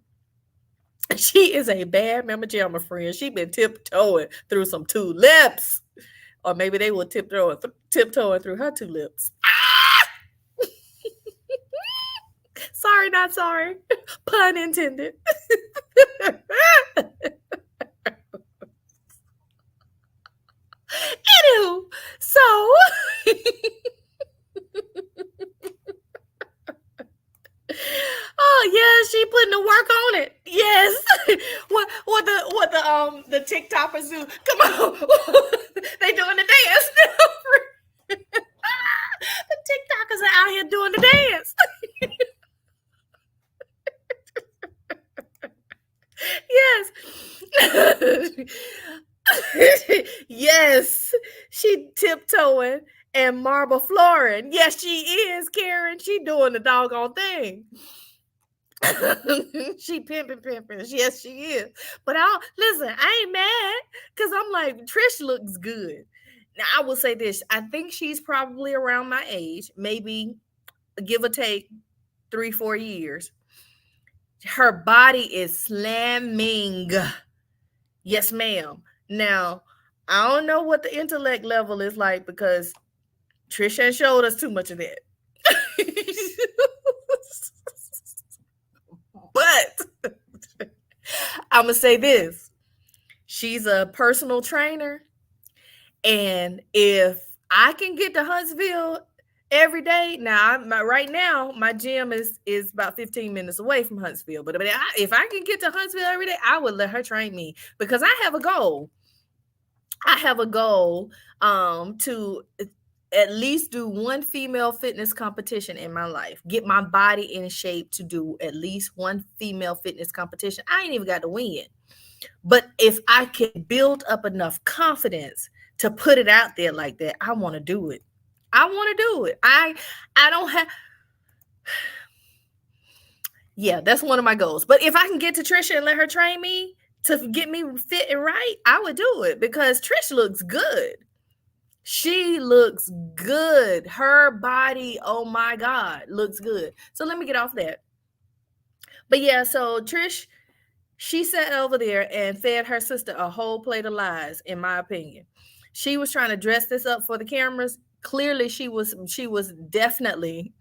She is a bad mama jamma, friend. She been tiptoeing through some tulips. Or maybe they were tiptoeing through her tulips. Ah! Sorry, not sorry. Pun intended. Anywho, so oh yeah, she putting the work on it. Yes. what the TikTokers do? Come on, they doing the dance. The TikTokers are out here doing the dance. Yes. Yes, she tiptoeing and marble flooring. Yes, she is, Karen. She doing the doggone thing. She pimping. Yes, she is. But listen, I ain't mad because I'm like, Trish looks good. Now, I will say this. I think she's probably around my age, maybe give or take 3-4 years. Her body is slamming. Yes, ma'am. Now, I don't know what the intellect level is like because Trisha showed us too much of that. But I'm going to say this. She's a personal trainer. And if I can get to Huntsville every day, right now, my gym is about 15 minutes away from Huntsville. But if I can get to Huntsville every day, I would let her train me because I have a goal. I have a goal to at least do one female fitness competition in my life. Get my body in shape to do at least one female fitness competition. I ain't even got to win. But if I can build up enough confidence to put it out there like that, I want to do it. I want to do it. I don't have... Yeah, that's one of my goals. But if I can get to Trisha and let her train me to get me fit and right, I would do it because Trish looks good. She looks good. Her body, oh my God, looks good. So let me get off that. But yeah, so Trish, she sat over there and fed her sister a whole plate of lies, in my opinion. She was trying to dress this up for the cameras. Clearly, she was definitely...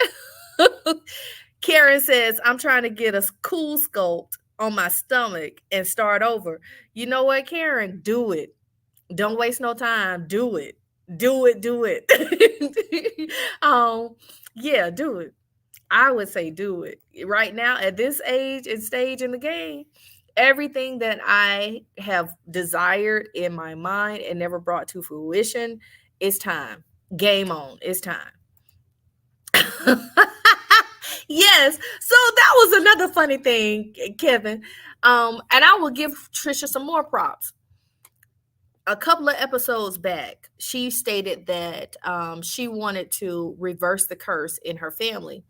Karen says, I'm trying to get a cool sculpt on my stomach and start over. You know what, Karen? Do it. Don't waste no time. Do it. Do it. Yeah, do it. I would say do it. Right now, at this age and stage in the game, everything that I have desired in my mind and never brought to fruition, it's time. Game on. It's time. Yes. So that was another funny thing, Kevin. And I will give Trisha some more props. A couple of episodes back, she stated that she wanted to reverse the curse in her family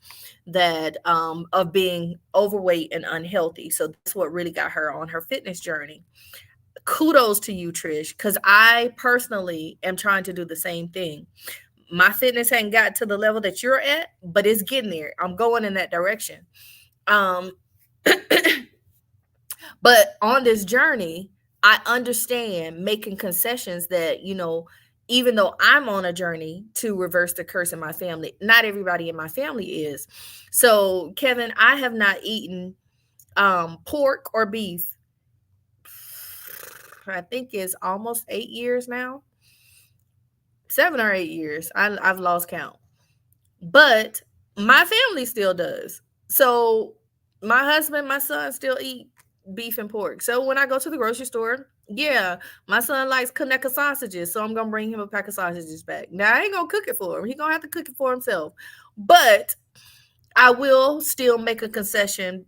that of being overweight and unhealthy. So that's what really got her on her fitness journey. Kudos to you, Trish, because I personally am trying to do the same thing. My fitness hadn't got to the level that you're at, but it's getting there. I'm going in that direction. But on this journey, I understand making concessions that, even though I'm on a journey to reverse the curse in my family, not everybody in my family is. So, Kevin, I have not eaten pork or beef. I think it's almost 8 years now, 7 or 8 years. I've lost count, but my family still does. So my husband, my son still eat beef and pork. So when I go to the grocery store, yeah, my son likes Kaneka sausages, so I'm gonna bring him a pack of sausages back. Now I ain't gonna cook it for him. He gonna have to cook it for himself. But I will still make a concession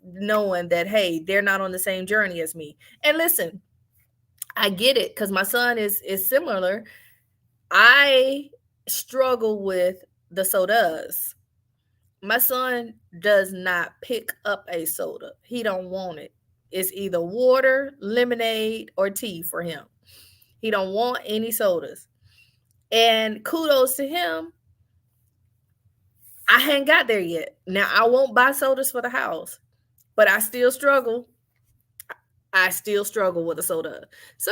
knowing that, hey, they're not on the same journey as me. And listen, I get it because my son is similar. I struggle with the sodas. My son does not pick up a soda. He don't want it. It's either water, lemonade, or tea for him. He don't want any sodas. And kudos to him, I hadn't got there yet. Now I won't buy sodas for the house, but I still struggle. I still struggle with a soda. So,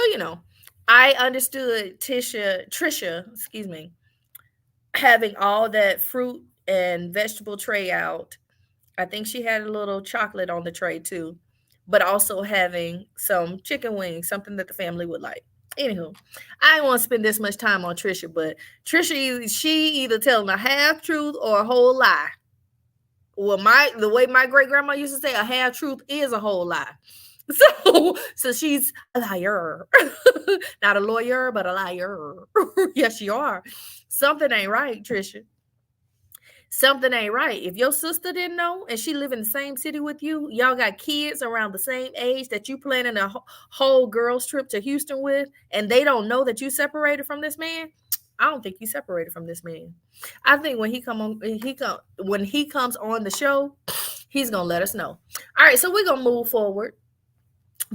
I understood Trisha, excuse me, having all that fruit and vegetable tray out. I think she had a little chocolate on the tray too, but also having some chicken wings, something that the family would like. Anywho, I don't want to spend this much time on Trisha, but Trisha, she either telling a half truth or a whole lie. Well, the way my great grandma used to say, a half truth is a whole lie. So she's a liar, not a lawyer, but a liar. Yes, you are. Something ain't right, Trisha. Something ain't right. If your sister didn't know and she live in the same city with you, y'all got kids around the same age that you planning a whole girls trip to Houston with, and they don't know that you separated from this man, I don't think you separated from this man. I think when when he comes on the show, he's gonna let us know. All right, so we're gonna move forward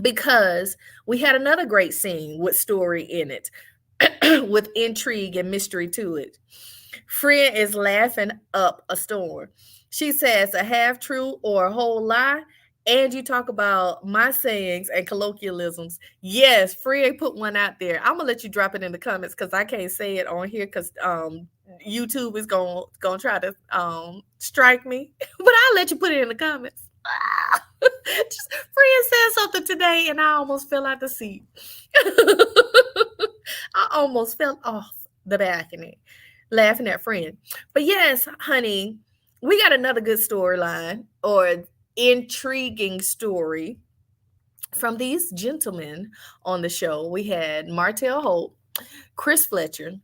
because we had another great scene with story in it, with intrigue and mystery to it. Friend is laughing up a storm. She says a half true or a whole lie. And you talk about my sayings and colloquialisms. Yes, Friend put one out there. I'm gonna let you drop it in the comments because I can't say it on here because YouTube is gonna try to strike me. But I'll let you put it in the comments. Just Friend said something today and I almost fell out the seat. I almost fell off the balcony laughing at Friend. But yes, honey, we got another good storyline or intriguing story from these gentlemen on the show. We had Martell Holt, Chris Fletcher,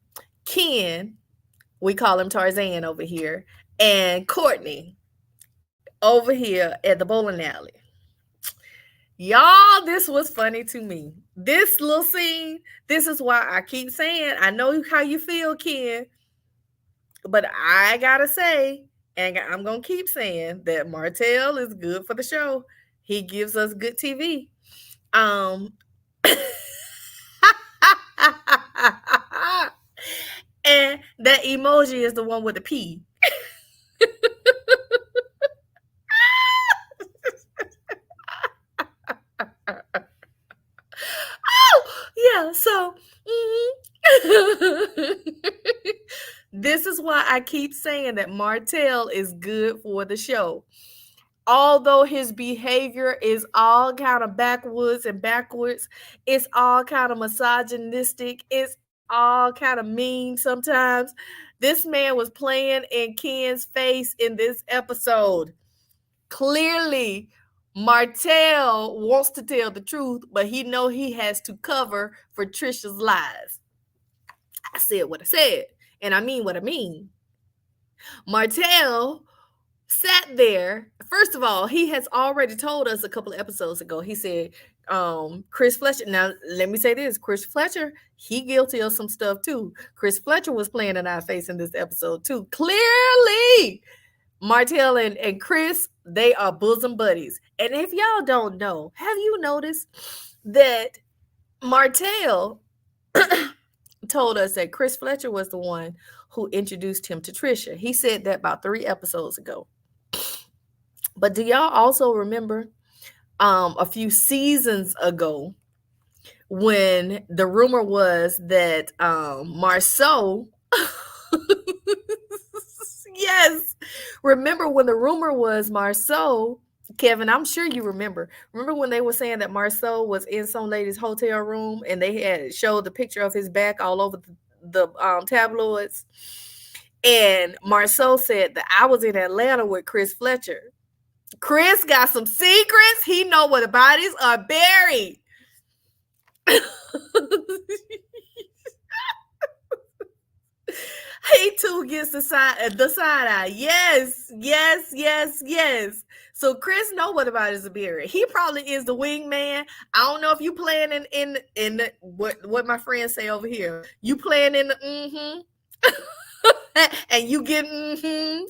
Ken, we call him Tarzan over here, and Courtney over here at the bowling alley. Y'all, this was funny to me. This little scene, this is why I keep saying, I know how you feel, Ken, but I gotta say, and I'm gonna keep saying that Martell is good for the show. He gives us good TV. And that emoji is the one with the P. Yeah, so this is why I keep saying that Martell is good for the show. Although his behavior is all kind of backwoods and backwards, it's all kind of misogynistic, it's all kind of mean sometimes. This man was playing in Ken's face in this episode. Clearly, Martell wants to tell the truth, but he know he has to cover for Trisha's lies. I said what I said, and I mean what I mean. Martell sat there. First of all, he has already told us a couple of episodes ago. He said, Chris Fletcher. Now, let me say this. Chris Fletcher, he guilty of some stuff too. Chris Fletcher was playing in our face in this episode too. Clearly, Martell and Chris, they are bosom buddies. And if y'all don't know, have you noticed that Martell told us that Chris Fletcher was the one who introduced him to Trisha? He said that about 3 episodes ago. But do y'all also remember a few seasons ago when the rumor was that Marceau yes. Remember when the rumor was Marceau, Kevin, I'm sure you remember. Remember when they were saying that Marceau was in some lady's hotel room and they had showed the picture of his back all over the tabloids? And Marceau said that I was in Atlanta with Chris Fletcher. Chris got some secrets. He know where the bodies are buried. He too gets the side eye. Yes, yes, yes, yes. So Chris know what about his beard. He probably is the wingman. I don't know if you playing in the, what my friends say over here. You playing in the and you getting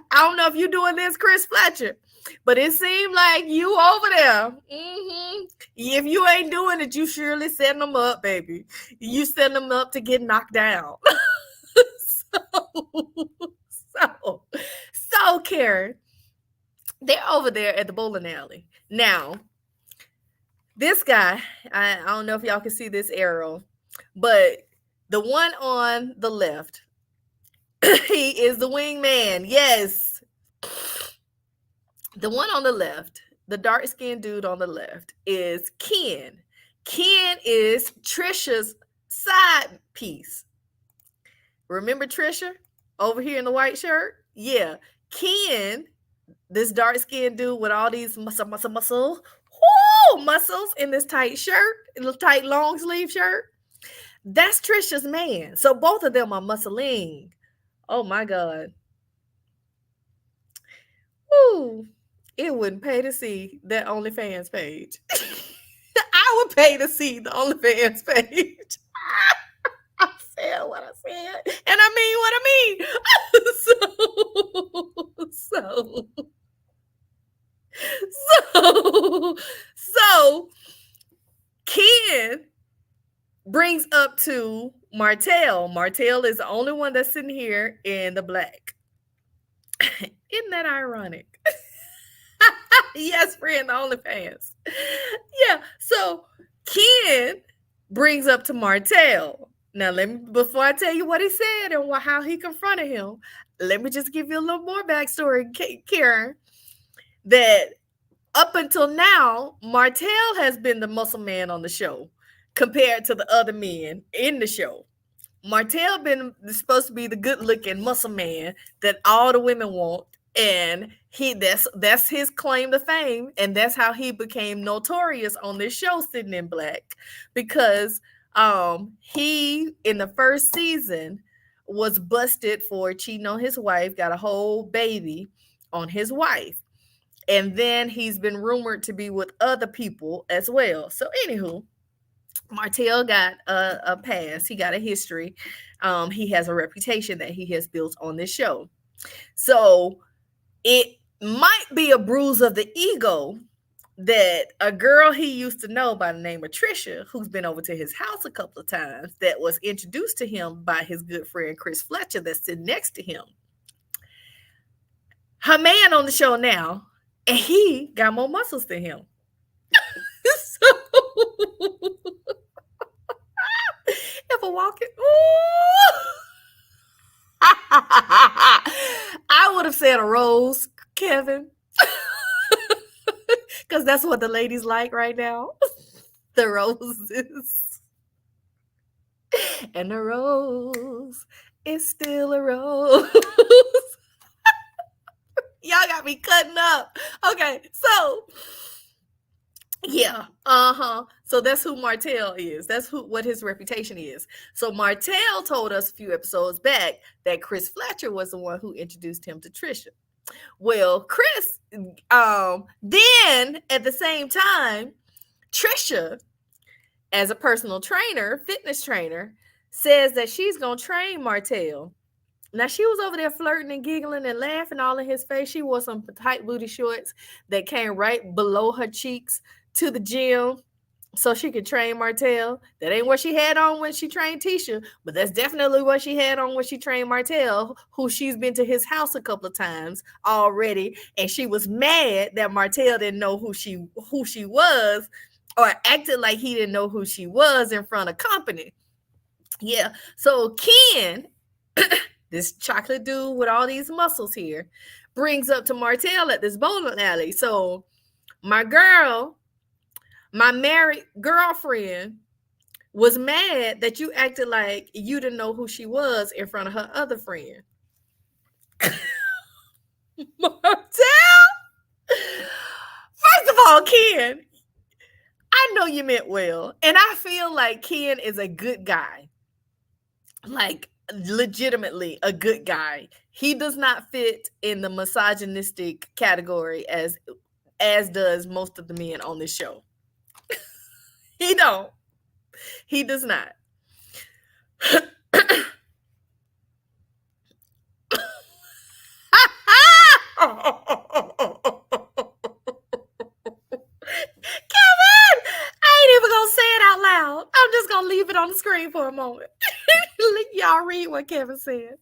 I don't know if you doing this, Chris Fletcher, but it seemed like you over there. If you ain't doing it, you surely setting them up, baby. You setting them up to get knocked down. So, Karen, they're over there at the bowling alley. Now, this guy, I don't know if y'all can see this arrow, but the one on the left, he is the wingman. Yes. The one on the left, the dark-skinned dude on the left, is Ken. Ken is Trisha's side piece. Remember Trisha over here in the white shirt? Yeah. Ken, this dark-skinned dude with all these muscles in this tight shirt, in the tight long sleeve shirt. That's Trisha's man. So both of them are muscling. Oh my God. Ooh, it wouldn't pay to see that OnlyFans page. I would pay to see the OnlyFans page. I said what I said, and I mean what I mean. So Ken brings up to Martell. Martell is the only one that's sitting here in the black. Isn't that ironic? Yes, friend, the OnlyFans. Yeah, so Ken brings up to Martell. Now, before I tell you what he said and how he confronted him, let me just give you a little more backstory, Karen. That up until now, Martell has been the muscle man on the show compared to the other men in the show. Martell been supposed to be the good-looking muscle man that all the women want, and that's his claim to fame, and that's how he became notorious on this show, Sitting in Black, because he in the first season was busted for cheating on his wife, got a whole baby on his wife, and then he's been rumored to be with other people as well. So anywho, Martell got a past. He got a history. He has a reputation that he has built on this show. So it might be a bruise of the ego that a girl he used to know by the name of Trisha, who's been over to his house a couple of times, that was introduced to him by his good friend Chris Fletcher that's sitting next to him. Her man on the show now, and he got more muscles than him. So if I walk it, I would have said a rose, Kevin, because that's what the ladies like right now. The roses. And the rose is still a rose. Y'all got me cutting up. Okay, so yeah, so that's who Martell is. That's what his reputation is. So Martell told us a few episodes back that Chris Fletcher was the one who introduced him to Trisha. Well, Chris, then at the same time, Trisha, as a personal trainer, fitness trainer, says that she's gonna train Martell. Now, she was over there flirting and giggling and laughing all in his face. She wore some tight booty shorts that came right below her cheeks to the gym. so she could train Martell. That ain't what she had on when she trained Tisha, but that's definitely what she had on when she trained Martell, who she's been to his house a couple of times already, and she was mad that Martell didn't know who she was, or acted like he didn't know who she was in front of company. Yeah. So Ken, this chocolate dude with all these muscles here, brings up to Martell at this bowling alley. So my married girlfriend was mad that you acted like you didn't know who she was in front of her other friend. Martell, first of all, Ken, I know you meant well, and I feel like Ken is a good guy. Like, legitimately a good guy. He does not fit in the misogynistic category as does most of the men on this show. He don't. He does not. Kevin, I ain't even gonna say it out loud. I'm just gonna leave it on the screen for a moment. Y'all read what Kevin said.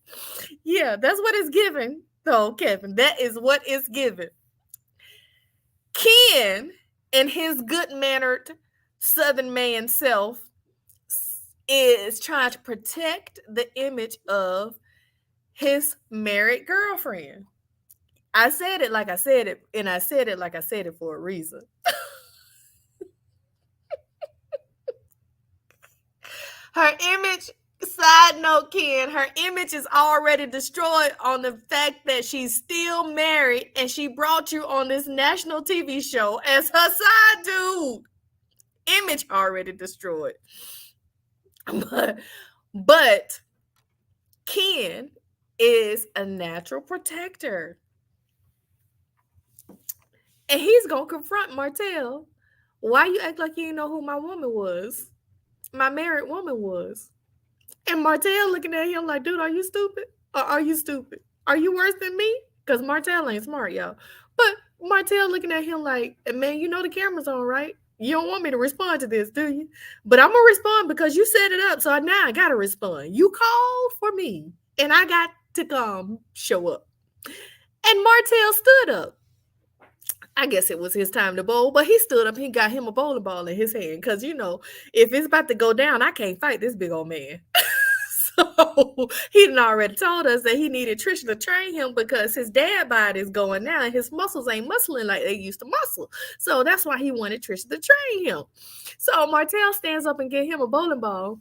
Yeah, that's what it's given, though, Kevin. That is what it's given. Ken, in his good-mannered Southern man self, is trying to protect the image of his married girlfriend. I said it like I said it, and I said it like I said it for a reason. Her image, side note, Ken, her image is already destroyed on the fact that she's still married and she brought you on this national TV show as her side dude. Image already destroyed. But Ken is a natural protector. And he's going to confront Martell. Why you act like you didn't know who my woman was? My married woman was. And Martell looking at him like, dude, are you stupid? Or are you stupid? Are you worse than me? Because Martell ain't smart, y'all. But Martell looking at him like, man, you know the camera's on, right? You don't want me to respond to this, do you? But I'm going to respond because you set it up. So now I got to respond. You called for me and I got to come show up. And Martell stood up. I guess it was his time to bowl, but he stood up. He got him a bowling ball in his hand because, you know, if it's about to go down, I can't fight this big old man. So he done already told us that he needed Trisha to train him because his dad body is going now and his muscles ain't muscling like they used to muscle. So that's why he wanted Trisha to train him. So Martell stands up and get him a bowling ball.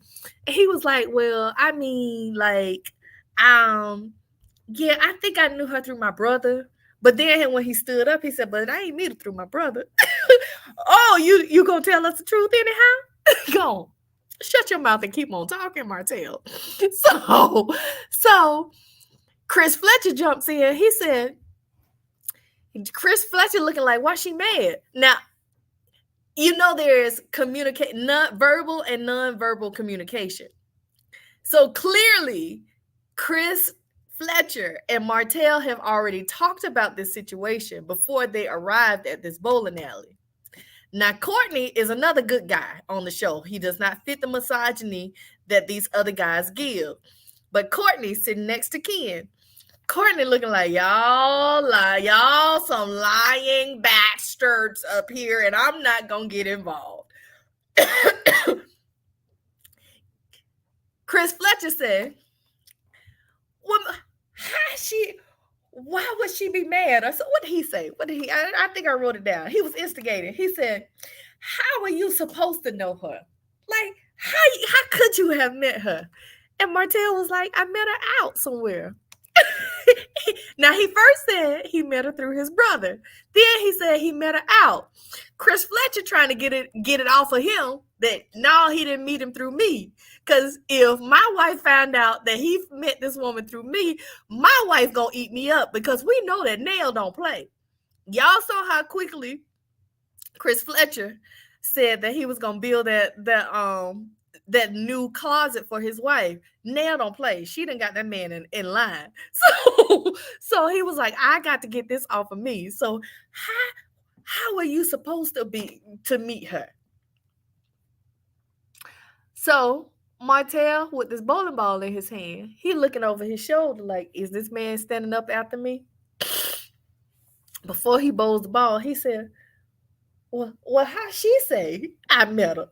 And he was like, well, I mean, like, yeah, I think I knew her through my brother. But then when he stood up, he said, but I ain't meet her through my brother. Oh, you gonna tell us the truth anyhow? Go on. Shut your mouth and keep on talking, Martell. So Chris Fletcher jumps in. He said, Chris Fletcher looking like, why she mad? Now, you know there's verbal and non-verbal communication. So clearly, Chris Fletcher and Martell have already talked about this situation before they arrived at this bowling alley. Now, Courtney is another good guy on the show. He does not fit the misogyny that these other guys give. But Courtney's sitting next to Ken. Courtney looking like, y'all some lying bastards up here, and I'm not going to get involved. Chris Fletcher said, well, why would she be mad? So what did he say? I think I wrote it down. He was instigating. He said, how are you supposed to know her? Like, how could you have met her? And Martell was like, I met her out somewhere. Now, he first said he met her through his brother. Then he said he met her out. Chris Fletcher trying to get it off of him that no, he didn't meet him through me. Because if my wife found out that he met this woman through me, my wife gonna eat me up because we know that Nail don't play. Y'all saw how quickly Chris Fletcher said that he was gonna build that new closet for his wife. Nail don't play. She done got that man in line. So he was like, I got to get this off of me. So how are you supposed to meet her? So Martell, with this bowling ball in his hand, he looking over his shoulder like, is this man standing up after me? Before he bowls the ball, he said, well, how she say I met her?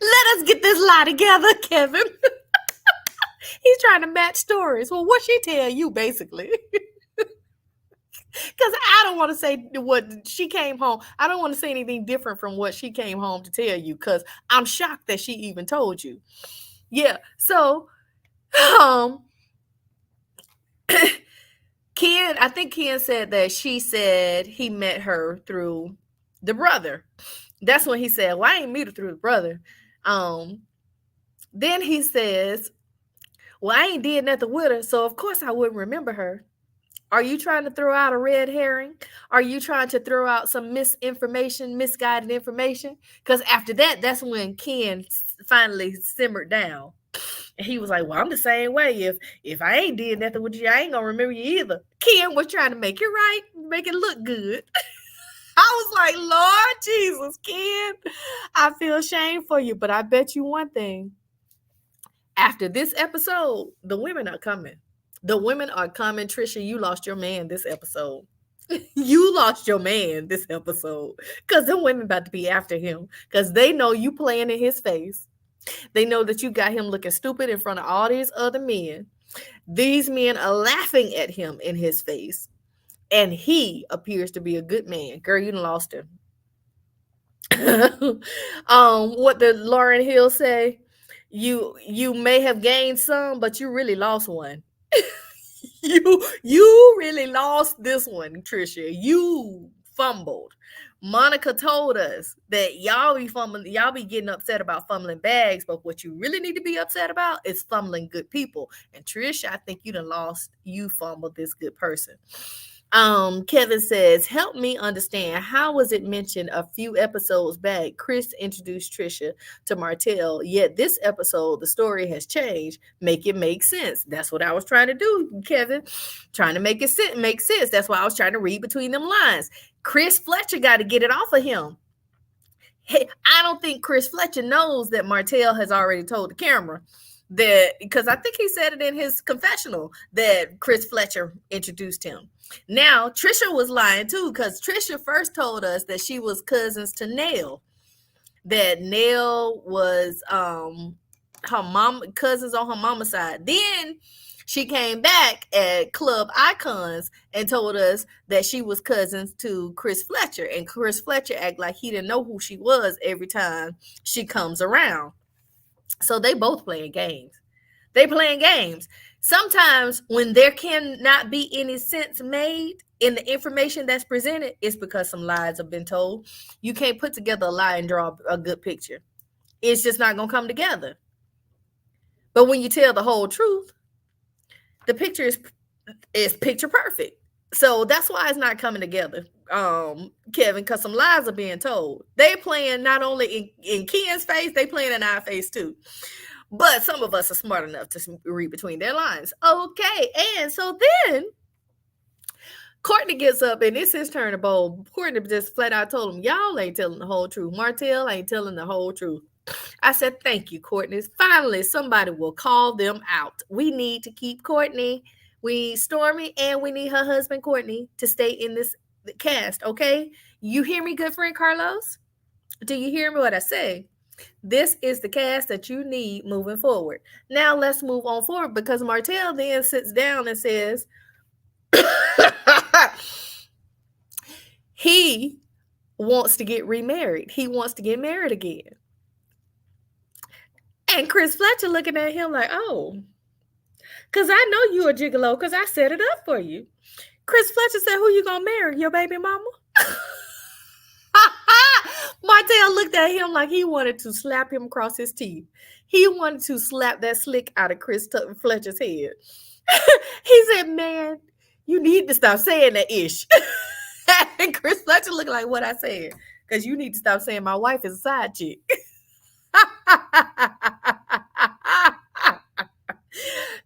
Let us get this lie together, Kevin. He's trying to match stories. Well, what she tell you, basically? Because I don't want to say what she came home. I don't want to say anything different from what she came home to tell you, because I'm shocked that she even told you. Yeah. So, Ken, I think Ken said that she said he met her through the brother. That's when he said, well, I ain't meet her through the brother. Then he says, well, I ain't did nothing with her, so of course I wouldn't remember her. Are you trying to throw out a red herring? Are you trying to throw out some misinformation, misguided information? Because after that, that's when Ken finally simmered down. And he was like, well, I'm the same way. If I ain't did nothing with you, I ain't going to remember you either. Ken was trying to make it right, make it look good. I was like, Lord Jesus, Ken, I feel shame for you. But I bet you one thing. After this episode, the women are coming. The women are coming. Trisha, you lost your man this episode. You lost your man this episode. Because the women about to be after him. Because they know you playing in his face. They know that you got him looking stupid in front of all these other men. These men are laughing at him in his face. And he appears to be a good man. Girl, you done lost him. What did Lauryn Hill say? You may have gained some, but you really lost one. you really lost this one, Trisha. You fumbled. Monica told us that y'all be getting upset about fumbling bags, but what you really need to be upset about is fumbling good people. And Trisha, I think you fumbled this good person. Kevin says, help me understand, how was it mentioned a few episodes back Chris introduced Trisha to Martell, yet this episode the story has changed? Make it make sense. That's what I was trying to do, Kevin. Trying to make it make sense. That's why I was trying to read between them lines. Chris Fletcher got to get it off of him. Hey, I don't think Chris Fletcher knows that Martell has already told the camera that, because I think he said it in his confessional that Chris Fletcher introduced him. Now, Trisha was lying too, because Trisha first told us that she was cousins to Nell, that Nell was her mom, cousins on her mama's side. Then she came back at Club Icons and told us that she was cousins to Chris Fletcher, and Chris Fletcher act like he didn't know who she was every time she comes around. So they both playing games. They playing games. Sometimes when there cannot be any sense made in the information that's presented, it's because some lies have been told. You can't put together a lie and draw a good picture. It's just not going to come together. But when you tell the whole truth, the picture is picture perfect. So that's why it's not coming together, Kevin, because some lies are being told. They playing not only in Ken's face, they playing in our face too. But some of us are smart enough to read between their lines. Okay, and so then Courtney gets up, and it's his turn to bowl. Courtney just flat out told him, y'all ain't telling the whole truth. Martell ain't telling the whole truth. I said, thank you, Courtney. Finally, somebody will call them out. We need to keep Courtney. We need Stormy, and we need her husband, Courtney, to stay in this cast, okay? You hear me, good friend Carlos? Do you hear me what I say? This is the cast that you need moving forward. Now let's move on forward, because Martell then sits down and says he wants to get remarried. He wants to get married again. And Chris Fletcher looking at him like, oh, because I know you a gigolo because I set it up for you. Chris Fletcher said, who you going to marry, your baby mama? Martell looked at him like he wanted to slap him across his teeth. He wanted to slap that slick out of Chris Fletcher's head. He said, man, you need to stop saying that ish. And Chris Fletcher looked like what I said, because you need to stop saying my wife is a side chick.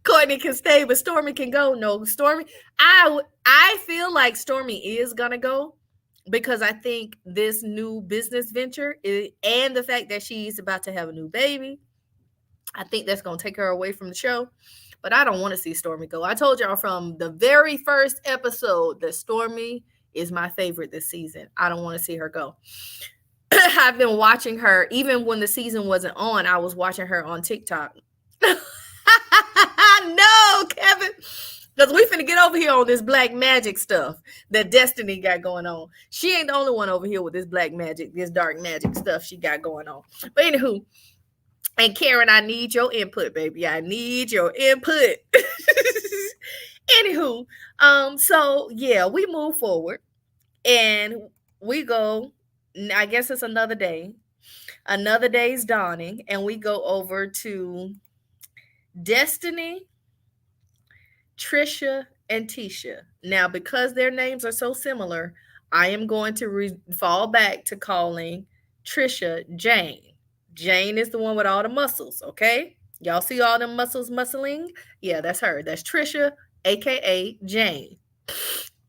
Courtney can stay, but Stormy can go. No, Stormy. I feel like Stormy is gonna go. because I think this new business venture and the fact that she's about to have a new baby, I think that's going to take her away from the show. But I don't want to see Stormy go. I told y'all from the very first episode that Stormy is my favorite this season. I don't want to see her go. I've been watching her, even when the season wasn't on, I was watching her on TikTok. No, Kevin, because we finna get over here on this black magic stuff that Destiny got going on. She ain't the only one over here with this black magic, this dark magic stuff she got going on. But anywho, and Karen, I need your input, baby. I need your input. Anywho, so yeah, we move forward and we go. I guess it's another day. Another day's dawning, and we go over to Destiny, Trisha, and Tisha. Now, because their names are so similar, I am going to fall back to calling Trisha Jane. Jane is the one with all the muscles, okay? Y'all see all them muscles muscling? Yeah, that's her. That's Trisha, aka Jane.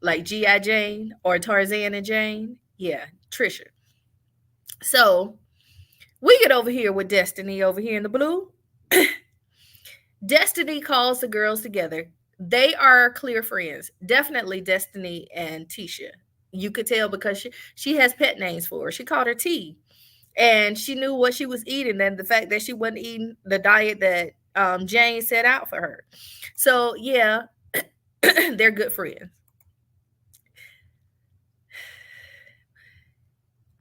Like G.I. Jane or Tarzan and Jane. Yeah, Trisha. So we get over here with Destiny over here in the blue. Destiny calls the girls together. They are clear friends. Definitely Destiny and Tisha. You could tell because she has pet names for her. She called her T. And she knew what she was eating and the fact that she wasn't eating the diet that Jane set out for her. So, yeah, they're good friends.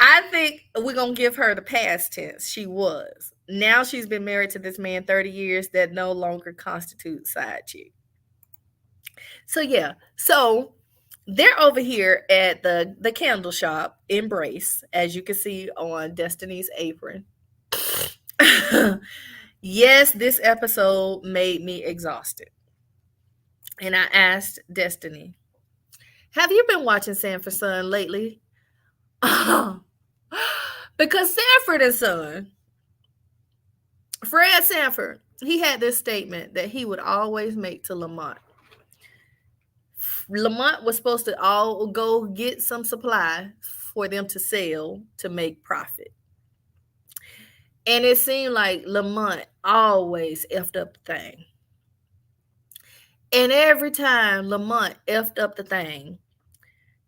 I think we're going to give her the past tense. She was. Now she's been married to this man 30 years that no longer constitutes side chick. So, yeah. So, they're over here at the candle shop, Embrace, as you can see on Destiny's apron. Yes, this episode made me exhausted. And I asked Destiny, have you been watching Sanford Son lately? Because Sanford and Son, Fred Sanford, he had this statement that he would always make to Lamont. Lamont was supposed to all go get some supply for them to sell to make profit. And it seemed like Lamont always effed up the thing. And every time Lamont effed up the thing,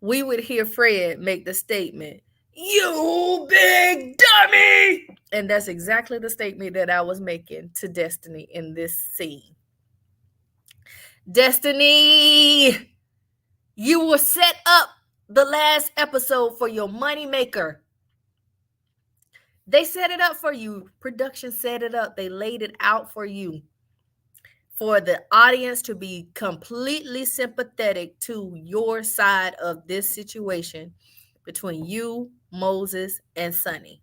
we would hear Fred make the statement, "You big dummy!" And that's exactly the statement that I was making to Destiny in this scene. Destiny, you were set up the last episode for your money maker. They set it up for you. Production set it up. They laid it out for you. For the audience to be completely sympathetic to your side of this situation between you, Moses, and Sonny.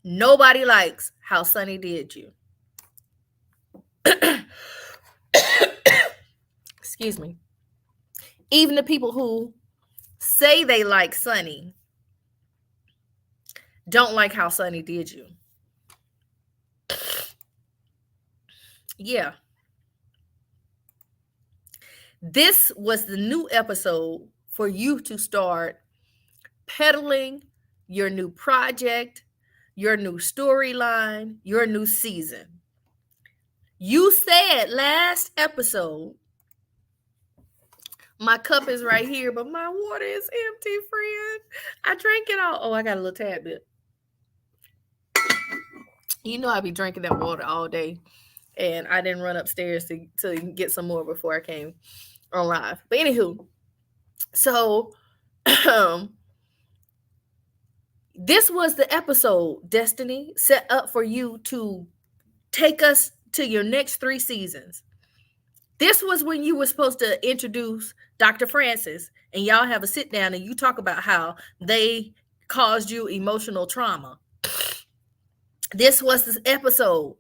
Nobody likes how Sonny did you. Excuse me. Even the people who say they like Sonny don't like how Sonny did you. Yeah. This was the new episode for you to start peddling your new project, your new storyline, your new season. You said last episode, my cup is right here, but my water is empty, friend. I drank it all. Oh, I got a little tad bit. You know I be drinking that water all day. And I didn't run upstairs to get some more before I came on live. But anywho, so this was the episode, Destiny, set up for you to take us to your next 3 seasons. This was when you were supposed to introduce Dr. Francis, and y'all have a sit down and you talk about how they caused you emotional trauma. This was this episode.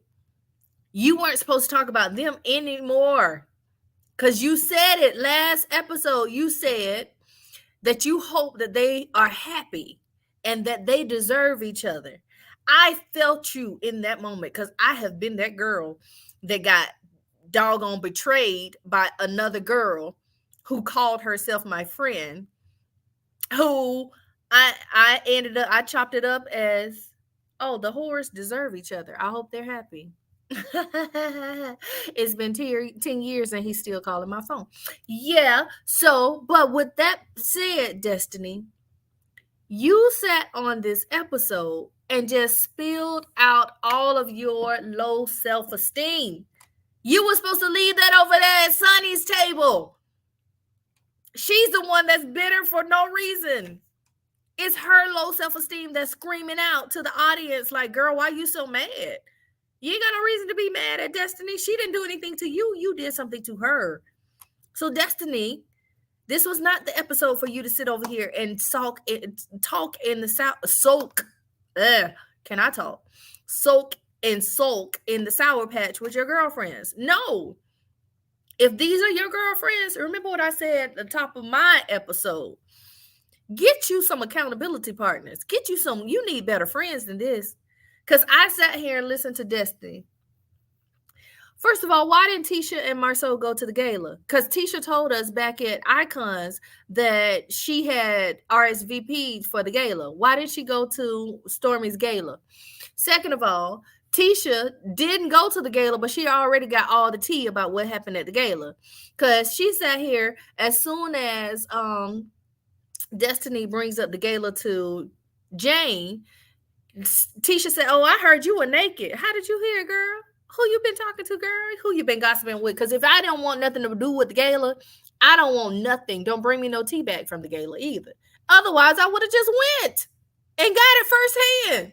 You weren't supposed to talk about them anymore because you said it last episode. You said that you hope that they are happy and that they deserve each other. I felt you in that moment because I have been that girl that got doggone betrayed by another girl who called herself my friend who I chopped it up as, oh, the whores deserve each other. I hope they're happy. It's been 10 years and he's still calling my phone. Yeah. So, but with that said, Destiny, you sat on this episode and just spilled out all of your low self esteem. You were supposed to leave that over there at Sonny's table. She's the one that's bitter for no reason. It's her low self-esteem that's screaming out to the audience like, girl, why you so mad? You ain't got no reason to be mad at Destiny. She didn't do anything to you. You did something to her. So Destiny, this was not the episode for you to sit over here and talk in the soak. Can I talk? Soak and sulk in the Sour Patch with your girlfriends. No. If these are your girlfriends, remember what I said at the top of my episode. Get you some accountability partners. Get you some. You need better friends than this. Because I sat here and listened to Destiny. First of all, why didn't Tisha and Marceau go to the gala? Because Tisha told us back at Icons that she had RSVP'd for the gala. Why did she go to Stormy's gala? Second of all, Tisha didn't go to the gala, but she already got all the tea about what happened at the gala. Because she sat here as soon as Destiny brings up the gala to Jane, Tisha said, oh, I heard you were naked. How did you hear, girl? Who you been talking to, girl? Who you been gossiping with? Because if I don't want nothing to do with the gala, I don't want nothing. Don't bring me no tea back from the gala either. Otherwise, I would have just went and got it firsthand.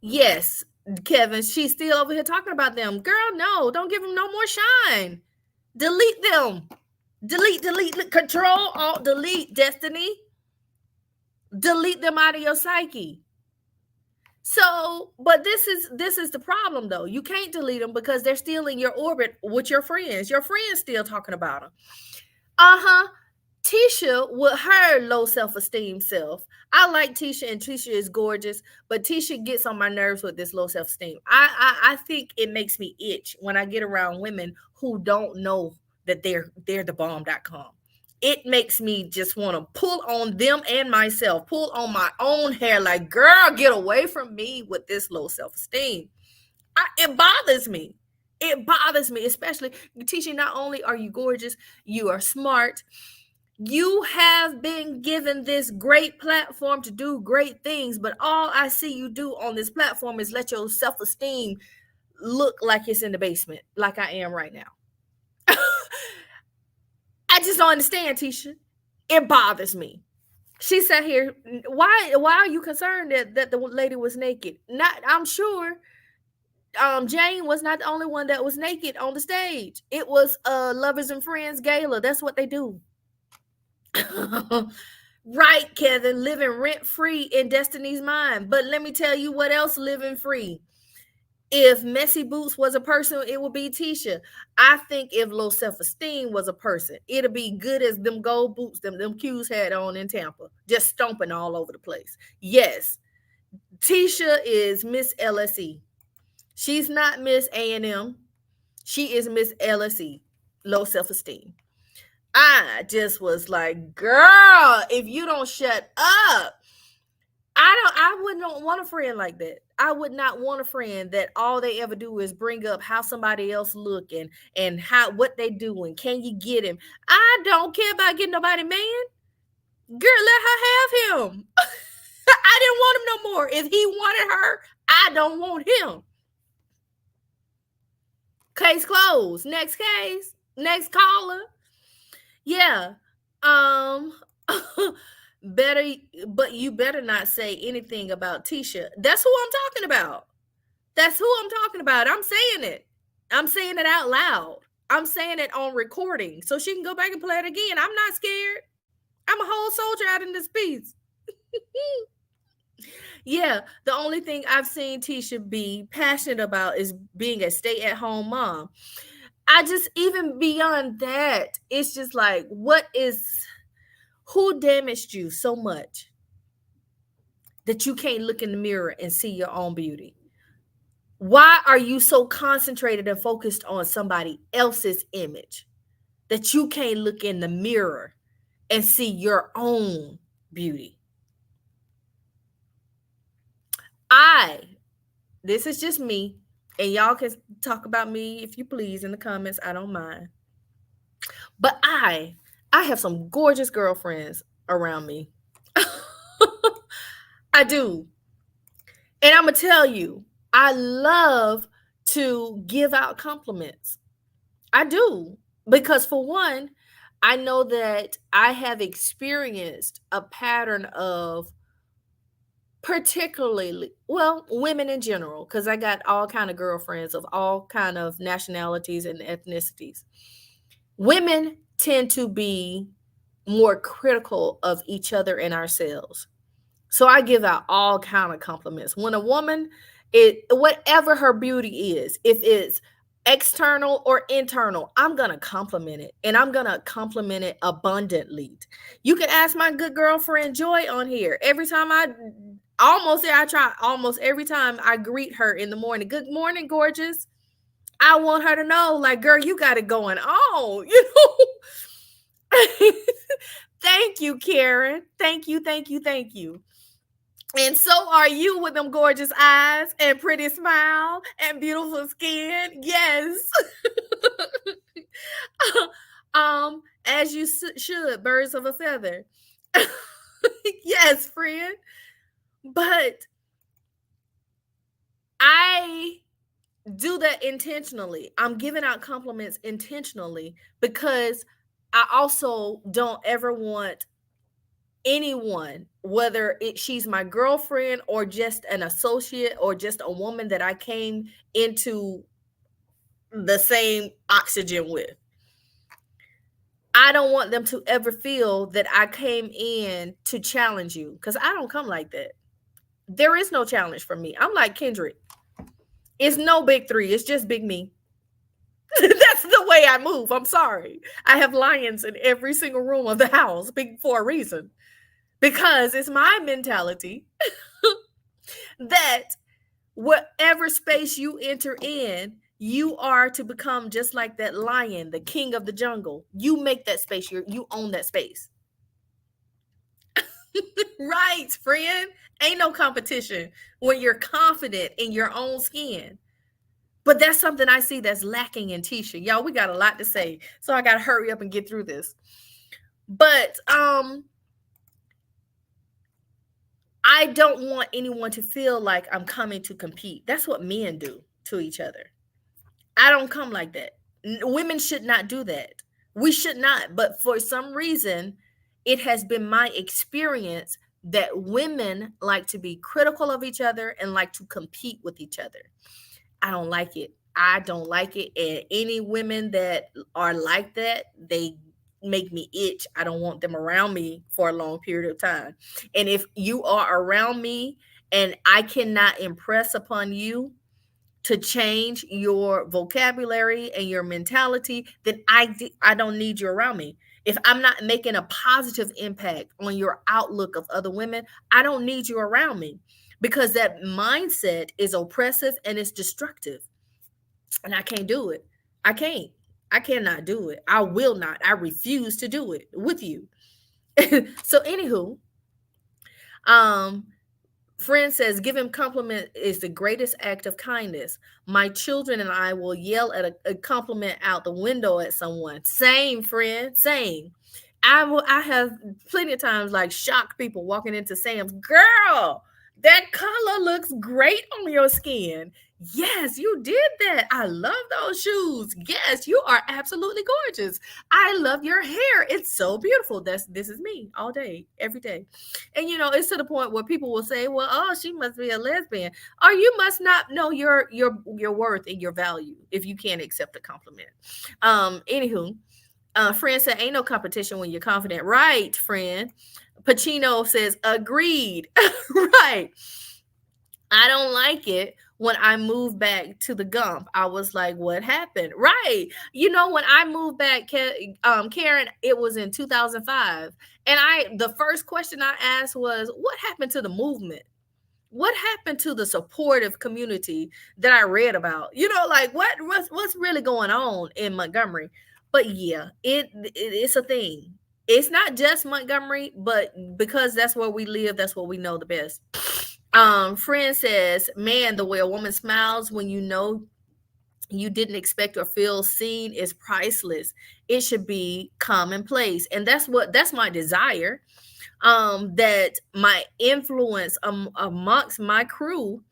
Yes, Kevin, she's still over here talking about them. Girl, no, don't give them no more shine. Delete them. Delete, control, alt, delete, Destiny. Delete them out of your psyche. So, but this is the problem though. You can't delete them because they're still in your orbit with your friends. Your friends still talking about them. Tisha with her low self-esteem self. I like Tisha and Tisha is gorgeous, but Tisha gets on my nerves with this low self-esteem. I think it makes me itch when I get around women who don't know that they're the bomb.com. It makes me just want to pull on them and myself, pull on my own hair like, girl, get away from me with this low self-esteem. It bothers me. It bothers me, especially Tisha. Not only are you gorgeous, you are smart. You have been given this great platform to do great things, but all I see you do on this platform is let your self-esteem look like it's in the basement, like I am right now. I just don't understand, Tisha. It bothers me. She sat here. Why are you concerned that the lady was naked? Not, I'm sure Jane was not the only one that was naked on the stage. It was Lovers and Friends gala. That's what they do. Right, Kevin, living rent free in Destiny's mind. But let me tell you what else living free. If Messy Boots was a person, it would be Tisha. I think if low self-esteem was a person, it'd be good as them gold boots them Q's had on in Tampa, just stomping all over the place. Yes, Tisha is Miss LSE. She's not Miss A&M. She is Miss LSE, low self-esteem. I just was like, girl, if you don't shut up, I wouldn't want a friend like that. I would not want a friend that all they ever do is bring up how somebody else looking and how what they doing. Can you get him? I don't care about getting nobody, man. Girl, let her have him. I didn't want him no more. If he wanted her, I don't want him. Case closed. Next case. Next caller. Yeah. Better, but you better not say anything about Tisha. That's who I'm talking about. That's who I'm talking about. I'm saying it. I'm saying it out loud. I'm saying it on recording so she can go back and play it again. I'm not scared. I'm a whole soldier out in this piece. Yeah, the only thing I've seen Tisha be passionate about is being a stay-at-home mom. I just, even beyond that, it's just like, who damaged you so much that you can't look in the mirror and see your own beauty? Why are you so concentrated and focused on somebody else's image? that you can't look in the mirror and see your own beauty. This is just me, and y'all can talk about me if you please in the comments. I don't mind. But I have some gorgeous girlfriends around me. I do. And I'm going to tell you, I love to give out compliments. I do. Because for one, I know that I have experienced a pattern of, particularly, well, women in general, because I got all kind of girlfriends of all kind of nationalities and ethnicities. Women tend to be more critical of each other and ourselves. So I give out all kind of compliments. When a woman, whatever her beauty is, if it's external or internal, I'm going to compliment it, and I'm going to compliment it abundantly. You can ask my good girlfriend Joy on here. Every time I try almost every time I greet her in the morning. Good morning, gorgeous. I want her to know, like, girl, you got it going on, Thank you, Karen. Thank you, thank you, thank you. And so are you, with them gorgeous eyes and pretty smile and beautiful skin. Yes. As you should, birds of a feather. Yes, friend. But I do that intentionally. I'm giving out compliments intentionally because I also don't ever want anyone, whether she's my girlfriend or just an associate or just a woman that I came into the same oxygen with, I don't want them to ever feel that I came in to challenge you, because I don't come like that. There is no challenge for me. I'm like Kendrick. It's no big three. It's just big me. That's the way I move. I'm sorry. I have lions in every single room of the house for a reason. Because it's my mentality that whatever space you enter in, you are to become just like that lion, the king of the jungle. You make that space. You own that space. Right, friend. Ain't no competition when you're confident in your own skin. But that's something I see that's lacking in Tisha. Y'all, we got a lot to say, so I got to hurry up and get through this. But I don't want anyone to feel like I'm coming to compete. That's what men do to each other. I don't come like that. Women should not do that. We should not. But for some reason, it has been my experience that women like to be critical of each other and like to compete with each other. I don't like it. I don't like it. And any women that are like that, they make me itch. I don't want them around me for a long period of time. And if you are around me and I cannot impress upon you to change your vocabulary and your mentality, then I don't need you around me. If I'm not making a positive impact on your outlook of other women, I don't need you around me, because that mindset is oppressive and it's destructive. And I can't do it. I can't. I cannot do it. I will not. I refuse to do it with you. So anywho, friend says, give him compliment is the greatest act of kindness. My children and I will yell at a compliment out the window at someone. Same, friend, same. I have plenty of times like shocked people walking into Sam's. Girl, that color looks great on your skin. Yes, you did that. I love those shoes. Yes, you are absolutely gorgeous. I love your hair. It's so beautiful. This is me all day, every day. And it's to the point where people will say, well, oh, she must be a lesbian. Or you must not know your worth and your value if you can't accept a compliment. Anywho, friend said, ain't no competition when you're confident. Right, friend. Pacino says, agreed. Right. I don't like it when I moved back to the Gump. I was like, what happened? Right. When I moved back, Karen, it was in 2005. And the first question I asked was, what happened to the movement? What happened to the supportive community that I read about? What's really going on in Montgomery? But yeah, it's a thing. It's not just Montgomery, but because that's where we live, that's what we know the best. Friend says, man, the way a woman smiles when you know you didn't expect or feel seen is priceless. It should be commonplace. And that's my desire. That my influence amongst my crew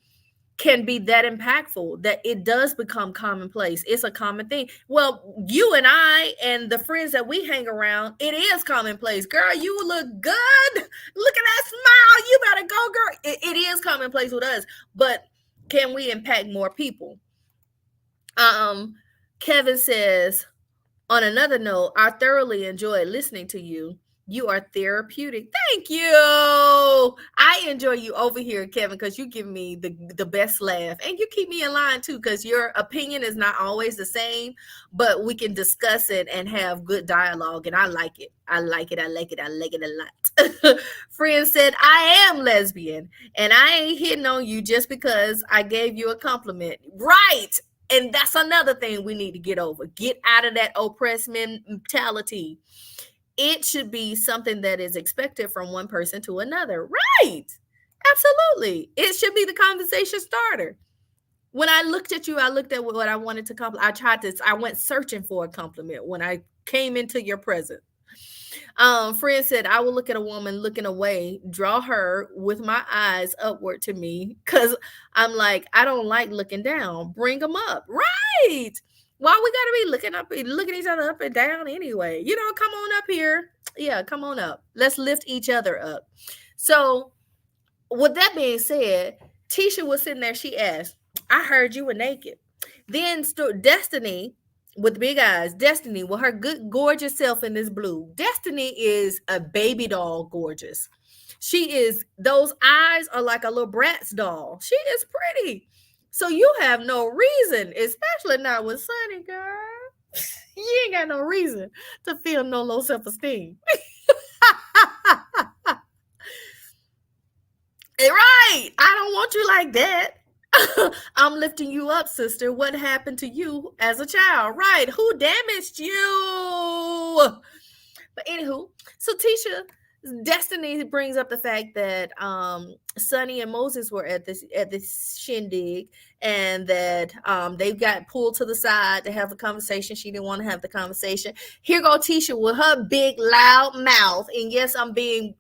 can be that impactful that it does become commonplace. It's a common thing. Well, you and I and the friends that we hang around, it is commonplace. Girl, you look good. Look at that smile. You better go, girl. It is commonplace with us. But can we impact more people? Kevin says, on another note, I thoroughly enjoyed listening to you. You are therapeutic. Thank you. I enjoy you over here, Kevin, because you give me the best laugh. And you keep me in line too, because your opinion is not always the same, but we can discuss it and have good dialogue. And I like it. I like it. I like it. I like it a lot. Friend said, I am lesbian, and I ain't hitting on you just because I gave you a compliment. Right. And that's another thing we need to get over. Get out of that oppressed mentality. It should be something that is expected from one person to another. Right. Absolutely. It should be the conversation starter. When I looked at you, I looked at what I wanted to compliment. I went searching for a compliment when I came into your presence. Friend said, I will look at a woman looking away, draw her with my eyes upward to me, because I'm like, I don't like looking down. Bring them up. Right. Why we gotta be looking each other up and down anyway? Come on up here. Yeah, come on up. Let's lift each other up. So, with that being said, Tisha was sitting there. She asked, I heard you were naked. Then Destiny with big eyes, Destiny with her good, gorgeous self in this blue. Destiny is a baby doll gorgeous. She is, those eyes are like a little Bratz doll. She is pretty. So you have no reason, especially not with Sunny, girl. You ain't got no reason to feel no low self-esteem. Right. I don't want you like that. I'm lifting you up, sister. What happened to you as a child? Right. Who damaged you? But anywho, so Tisha, Destiny brings up the fact that Sonny and Moses were at this shindig, and that they got pulled to the side to have a conversation. She didn't want to have the conversation. Here go Tisha with her big loud mouth. And yes, I'm being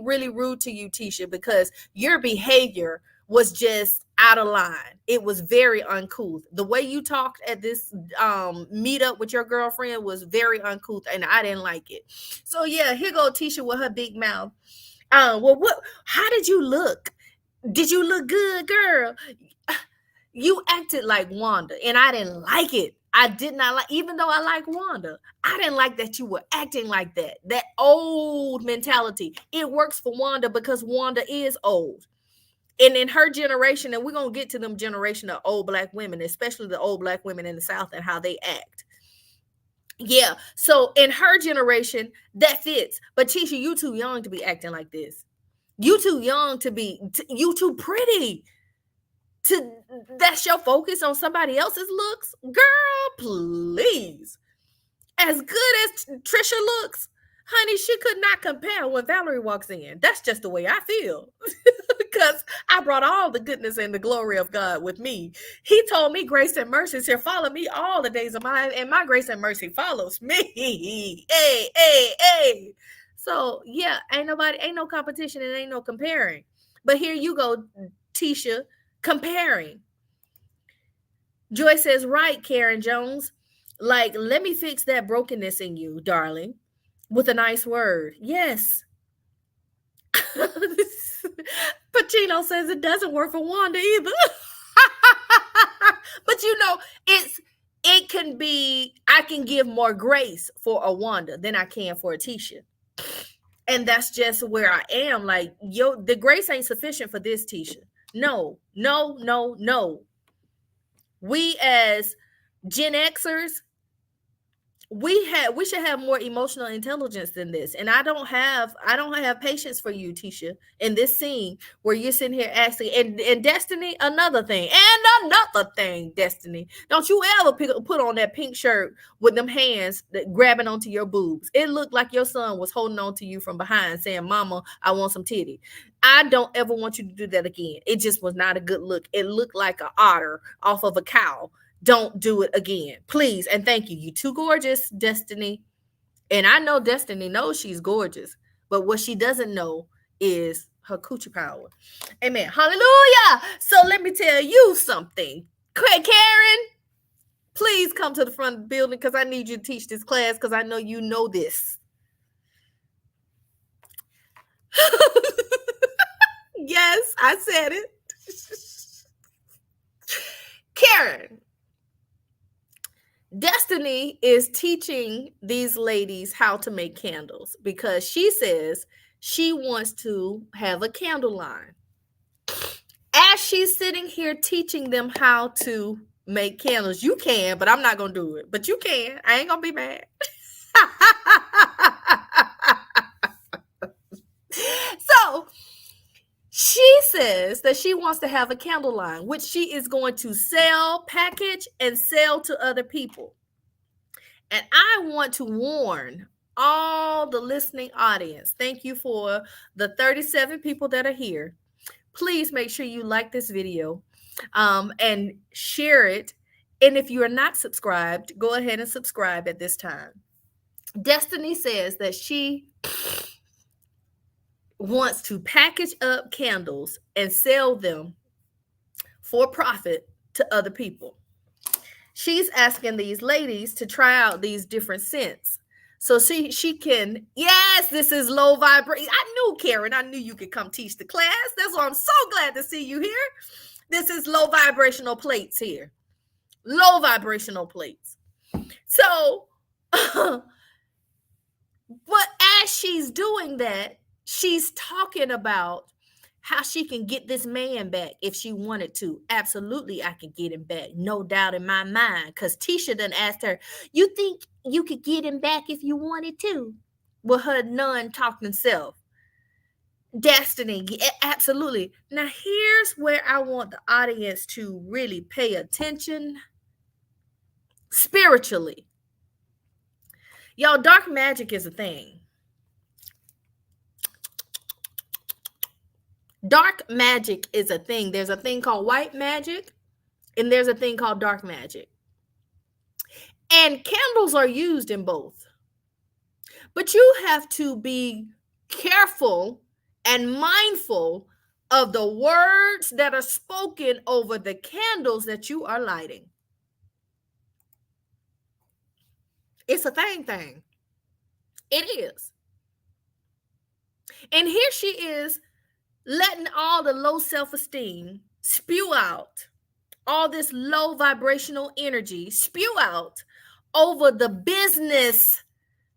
really rude to you, Tisha, because your behavior was just out of line. It was very uncouth. The way you talked at this meetup with your girlfriend was very uncouth, and I didn't like it. So yeah, here go Tisha with her big mouth. Well, how did you look? Did you look good, girl? You acted like Wanda, and I didn't like it. I did not like, even though I like Wanda, I didn't like that you were acting like that. That old mentality. It works for Wanda because Wanda is old. And in her generation, and we're going to get to them generation of old Black women, especially the old Black women in the South and how they act. Yeah. So in her generation, that fits. But Tisha, you too young to be acting like this. You too young to be, you too pretty. That's your focus on somebody else's looks. Girl, please. As good as Trisha looks, honey, she could not compare when Valerie walks in. That's just the way I feel. Because I brought all the goodness and the glory of God with me. He told me grace and mercy shall follow me all the days of my life, and my grace and mercy follows me. Hey, hey, hey. So yeah, ain't no competition, and ain't no comparing. But here you go, Tisha, comparing. Joy says, right, Karen Jones. Like, let me fix that brokenness in you, darling, with a nice word. Yes. Pacino says it doesn't work for Wanda either. But it can be, I can give more grace for a Wanda than I can for a Tisha. And that's just where I am. Like, the grace ain't sufficient for this Tisha. No. We as Gen Xers, We should have more emotional intelligence than this. And I don't have patience for you, Tisha, in this scene where you're sitting here asking. And Destiny, another thing, Destiny, don't you ever put on that pink shirt with them hands grabbing onto your boobs. It looked like your son was holding on to you from behind saying, Mama, I want some titty. I don't ever want you to do that again. It just was not a good look. It looked like an otter off of a cow. Don't do it again, please. And thank you. You too gorgeous, Destiny. And I know Destiny knows she's gorgeous, but what she doesn't know is her coochie power. Amen. Hallelujah. So let me tell you something. Karen, please come to the front of the building because I need you to teach this class because I know you know this. Yes, I said it. Karen, Destiny is teaching these ladies how to make candles because she says she wants to have a candle line. As she's sitting here teaching them how to make candles, you can, but I'm not going to do it. But you can. I ain't going to be mad. So she says that she wants to have a candle line, which she is going to sell, package, and sell to other people. And I want to warn all the listening audience. Thank you for the 37 people that are here. Please make sure you like this video and share it. And if you are not subscribed, go ahead and subscribe at this time. Destiny says that she wants to package up candles and sell them for profit to other people. She's asking these ladies to try out these different scents. So she can, yes, this is low vibration. I knew, Karen, I knew you could come teach the class. That's why I'm so glad to see you here. This is low vibrational plates here. Low vibrational plates. So, but as she's doing that, she's talking about how she can get this man back if she wanted to. Absolutely, I can get him back. No doubt in my mind. Because Tisha done asked her, you think you could get him back if you wanted to? With her non-talking self. Destiny, absolutely. Now, here's where I want the audience to really pay attention spiritually. Y'all, dark magic is a thing. Dark magic is a thing. There's a thing called white magic, and there's a thing called dark magic. And candles are used in both. But you have to be careful and mindful of the words that are spoken over the candles that you are lighting. It's a thing. It is. And here she is letting all the low self-esteem spew out, all this low vibrational energy spew out over the business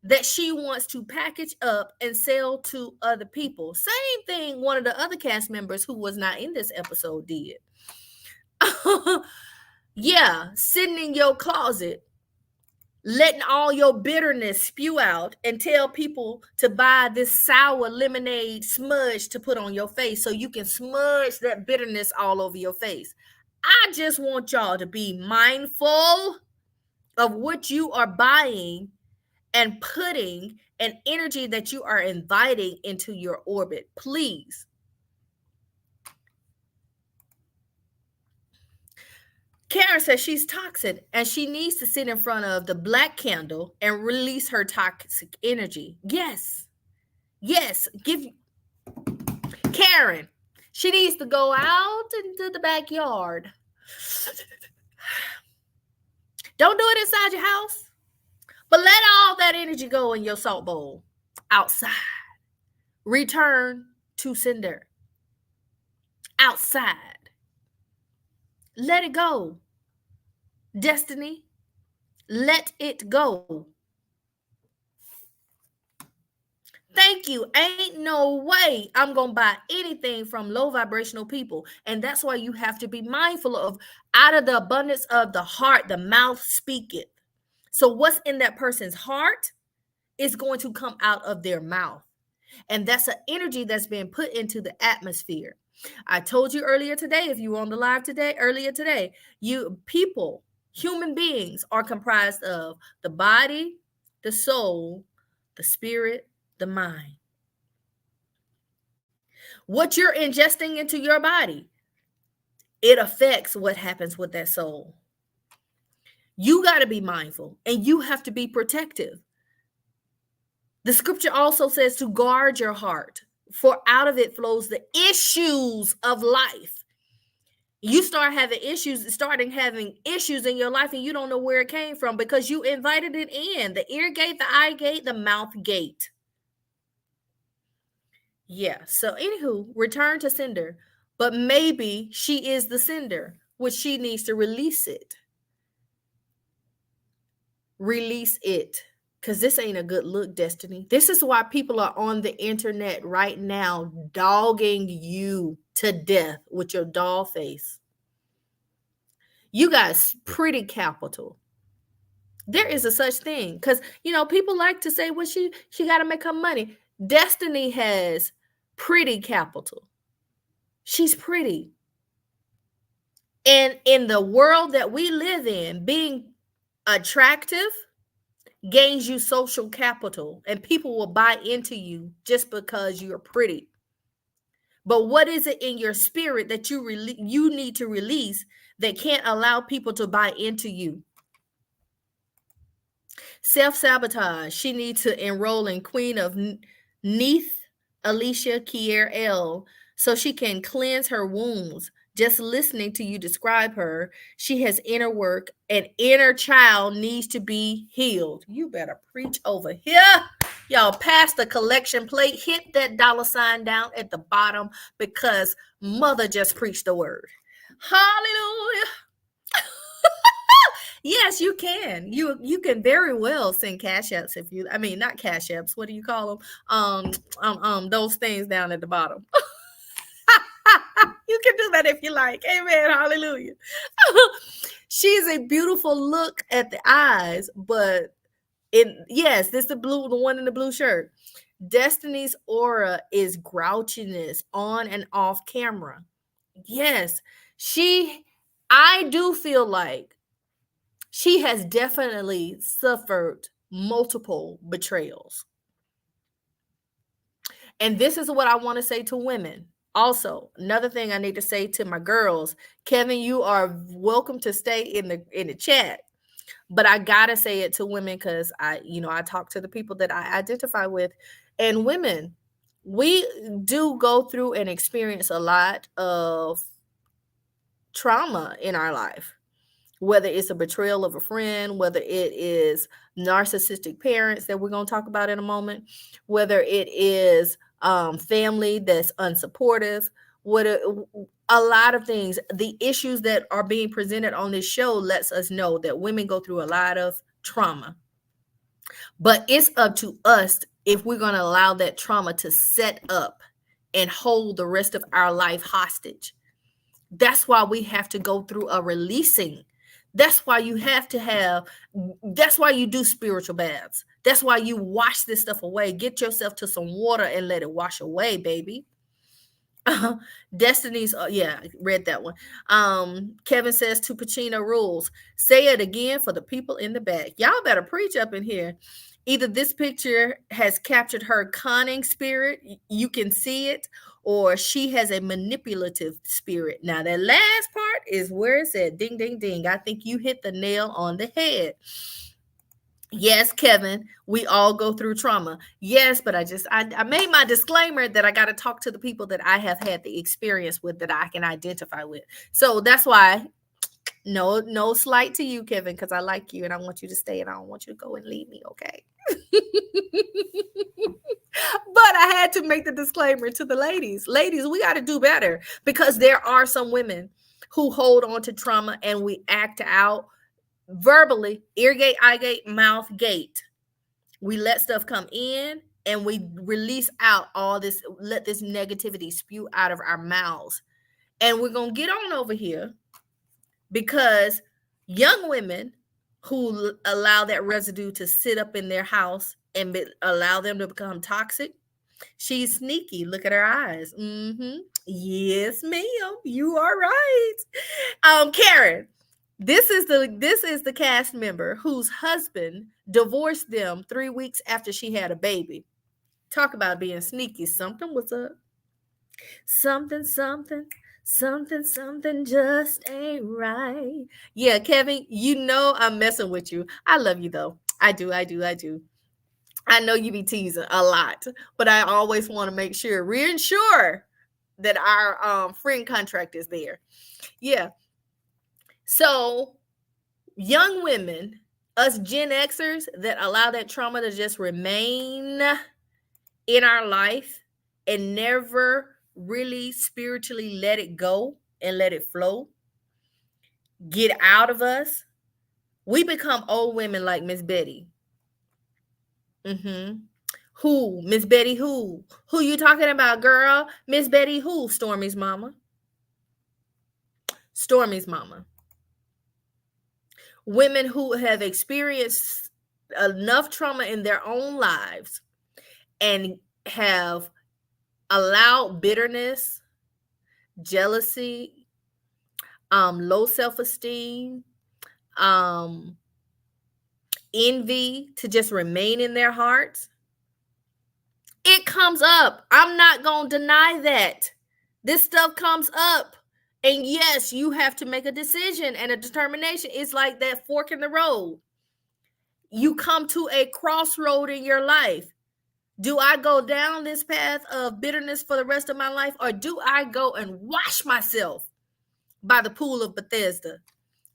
that she wants to package up and sell to other people. Same thing one of the other cast members who was not in this episode did. Yeah, sitting in your closet, letting all your bitterness spew out and tell people to buy this sour lemonade smudge to put on your face so you can smudge that bitterness all over your face. I just want y'all to be mindful of what you are buying and putting an energy that you are inviting into your orbit. Please. Karen says she's toxic and she needs to sit in front of the black candle and release her toxic energy. Yes. Give Karen, she needs to go out into the backyard. Don't do it inside your house, but let all that energy go in your salt bowl outside. Return to sender. Outside. Let it go. Destiny, let it go. Thank you. Ain't no way I'm going to buy anything from low vibrational people. And that's why you have to be mindful of out of the abundance of the heart, the mouth speaketh. So what's in that person's heart is going to come out of their mouth. And that's an energy that's being put into the atmosphere. I told you earlier today, if you were on the live today, earlier today, human beings are comprised of the body, the soul, the spirit, the mind. What you're ingesting into your body, it affects what happens with that soul. You got to be mindful and you have to be protective. The scripture also says to guard your heart, for out of it flows the issues of life. You starting having issues in your life and you don't know where it came from because you invited it in. The ear gate, the eye gate, the mouth gate. Yeah. So anywho, return to sender. But maybe she is the sender, which she needs to release it. Release it. Because this ain't a good look, Destiny. This is why people are on the internet right now dogging you to death with your doll face. You guys, pretty capital. There is a such thing. Because, people like to say, well, she got to make her money. Destiny has pretty capital. She's pretty. And in the world that we live in, being attractive gains you social capital, and people will buy into you just because you're pretty. But what is it in your spirit that you need to release that can't allow people to buy into you? Self-sabotage. She needs to enroll in Queen of Neath, Alicia Kier L, so she can cleanse her wounds. Just listening to you describe her, she has inner work. An inner child needs to be healed. You better preach over here. Y'all, pass the collection plate. Hit that $sign down at the bottom because mother just preached the word. Hallelujah. Yes, you can. You can very well send cash apps not cash apps. What do you call them? Those things down at the bottom. You can do that if you like. Amen. Hallelujah. She's a beautiful look at the eyes, but this is the one in the blue shirt. Destiny's aura is grouchiness on and off camera. Yes, I do feel like she has definitely suffered multiple betrayals. And this is what I want to say to women. Also, another thing I need to say to my girls, Kevin, you are welcome to stay in the chat, but I gotta say it to women because I talk to the people that I identify with, and women, we do go through and experience a lot of trauma in our life, whether it's a betrayal of a friend, whether it is narcissistic parents that we're going to talk about in a moment, whether it is family that's unsupportive, a lot of things. The issues that are being presented on this show lets us know that women go through a lot of trauma. But it's up to us if we're going to allow that trauma to set up and hold the rest of our life hostage. That's why we have to go through a releasing. That's why you do spiritual baths. That's why you wash this stuff away. Get yourself to some water and let it wash away, baby. Destiny's, read that one. Kevin says to Pacino rules. Say it again for the people in the back. Y'all better preach up in here. Either this picture has captured her cunning spirit, you can see it, or she has a manipulative spirit. Now, that last part is where it said ding, ding, ding. I think you hit the nail on the head. Yes, Kevin, we all go through trauma. Yes, but I made my disclaimer that I got to talk to the people that I have had the experience with, that I can identify with. So that's why no slight to you, Kevin, because I like you and I want you to stay and I don't want you to go and leave me, okay? But I had to make the disclaimer to the ladies. Ladies, we got to do better, because there are some women who hold on to trauma and we act out verbally, ear gate, eye gate, mouth gate. We let stuff come in and we release out all this, let this negativity spew out of our mouths. And we're going to get on over here because young women who allow that residue to sit up in their house and allow them to become toxic. She's sneaky. Look at her eyes. Yes, ma'am. You are right. Karen, this is the cast member whose husband divorced them 3 weeks after she had a baby. Talk about being sneaky. Something was up. Something, something, something just ain't right. Yeah, Kevin, you know I'm messing with you. I love you though. I do. I know you be teasing a lot, but I always want to make sure, reassure that our friend contract is there. Yeah. So young women, us Gen Xers that allow that trauma to just remain in our life and never really spiritually let it go and let it flow, get out of us, we become old women like Miss Betty. Who? Miss Betty who? Who you talking about, girl? Miss Betty who? Stormy's mama. Stormy's mama. Women who have experienced enough trauma in their own lives and have allowed bitterness, jealousy, low self-esteem, envy to just remain in their hearts. It comes up. I'm not going to deny that. This stuff comes up. And yes, you have to make a decision and a determination. It's like that fork in the road. You come to a crossroad in your life. Do I go down this path of bitterness for the rest of my life, or do I go and wash myself by the pool of Bethesda?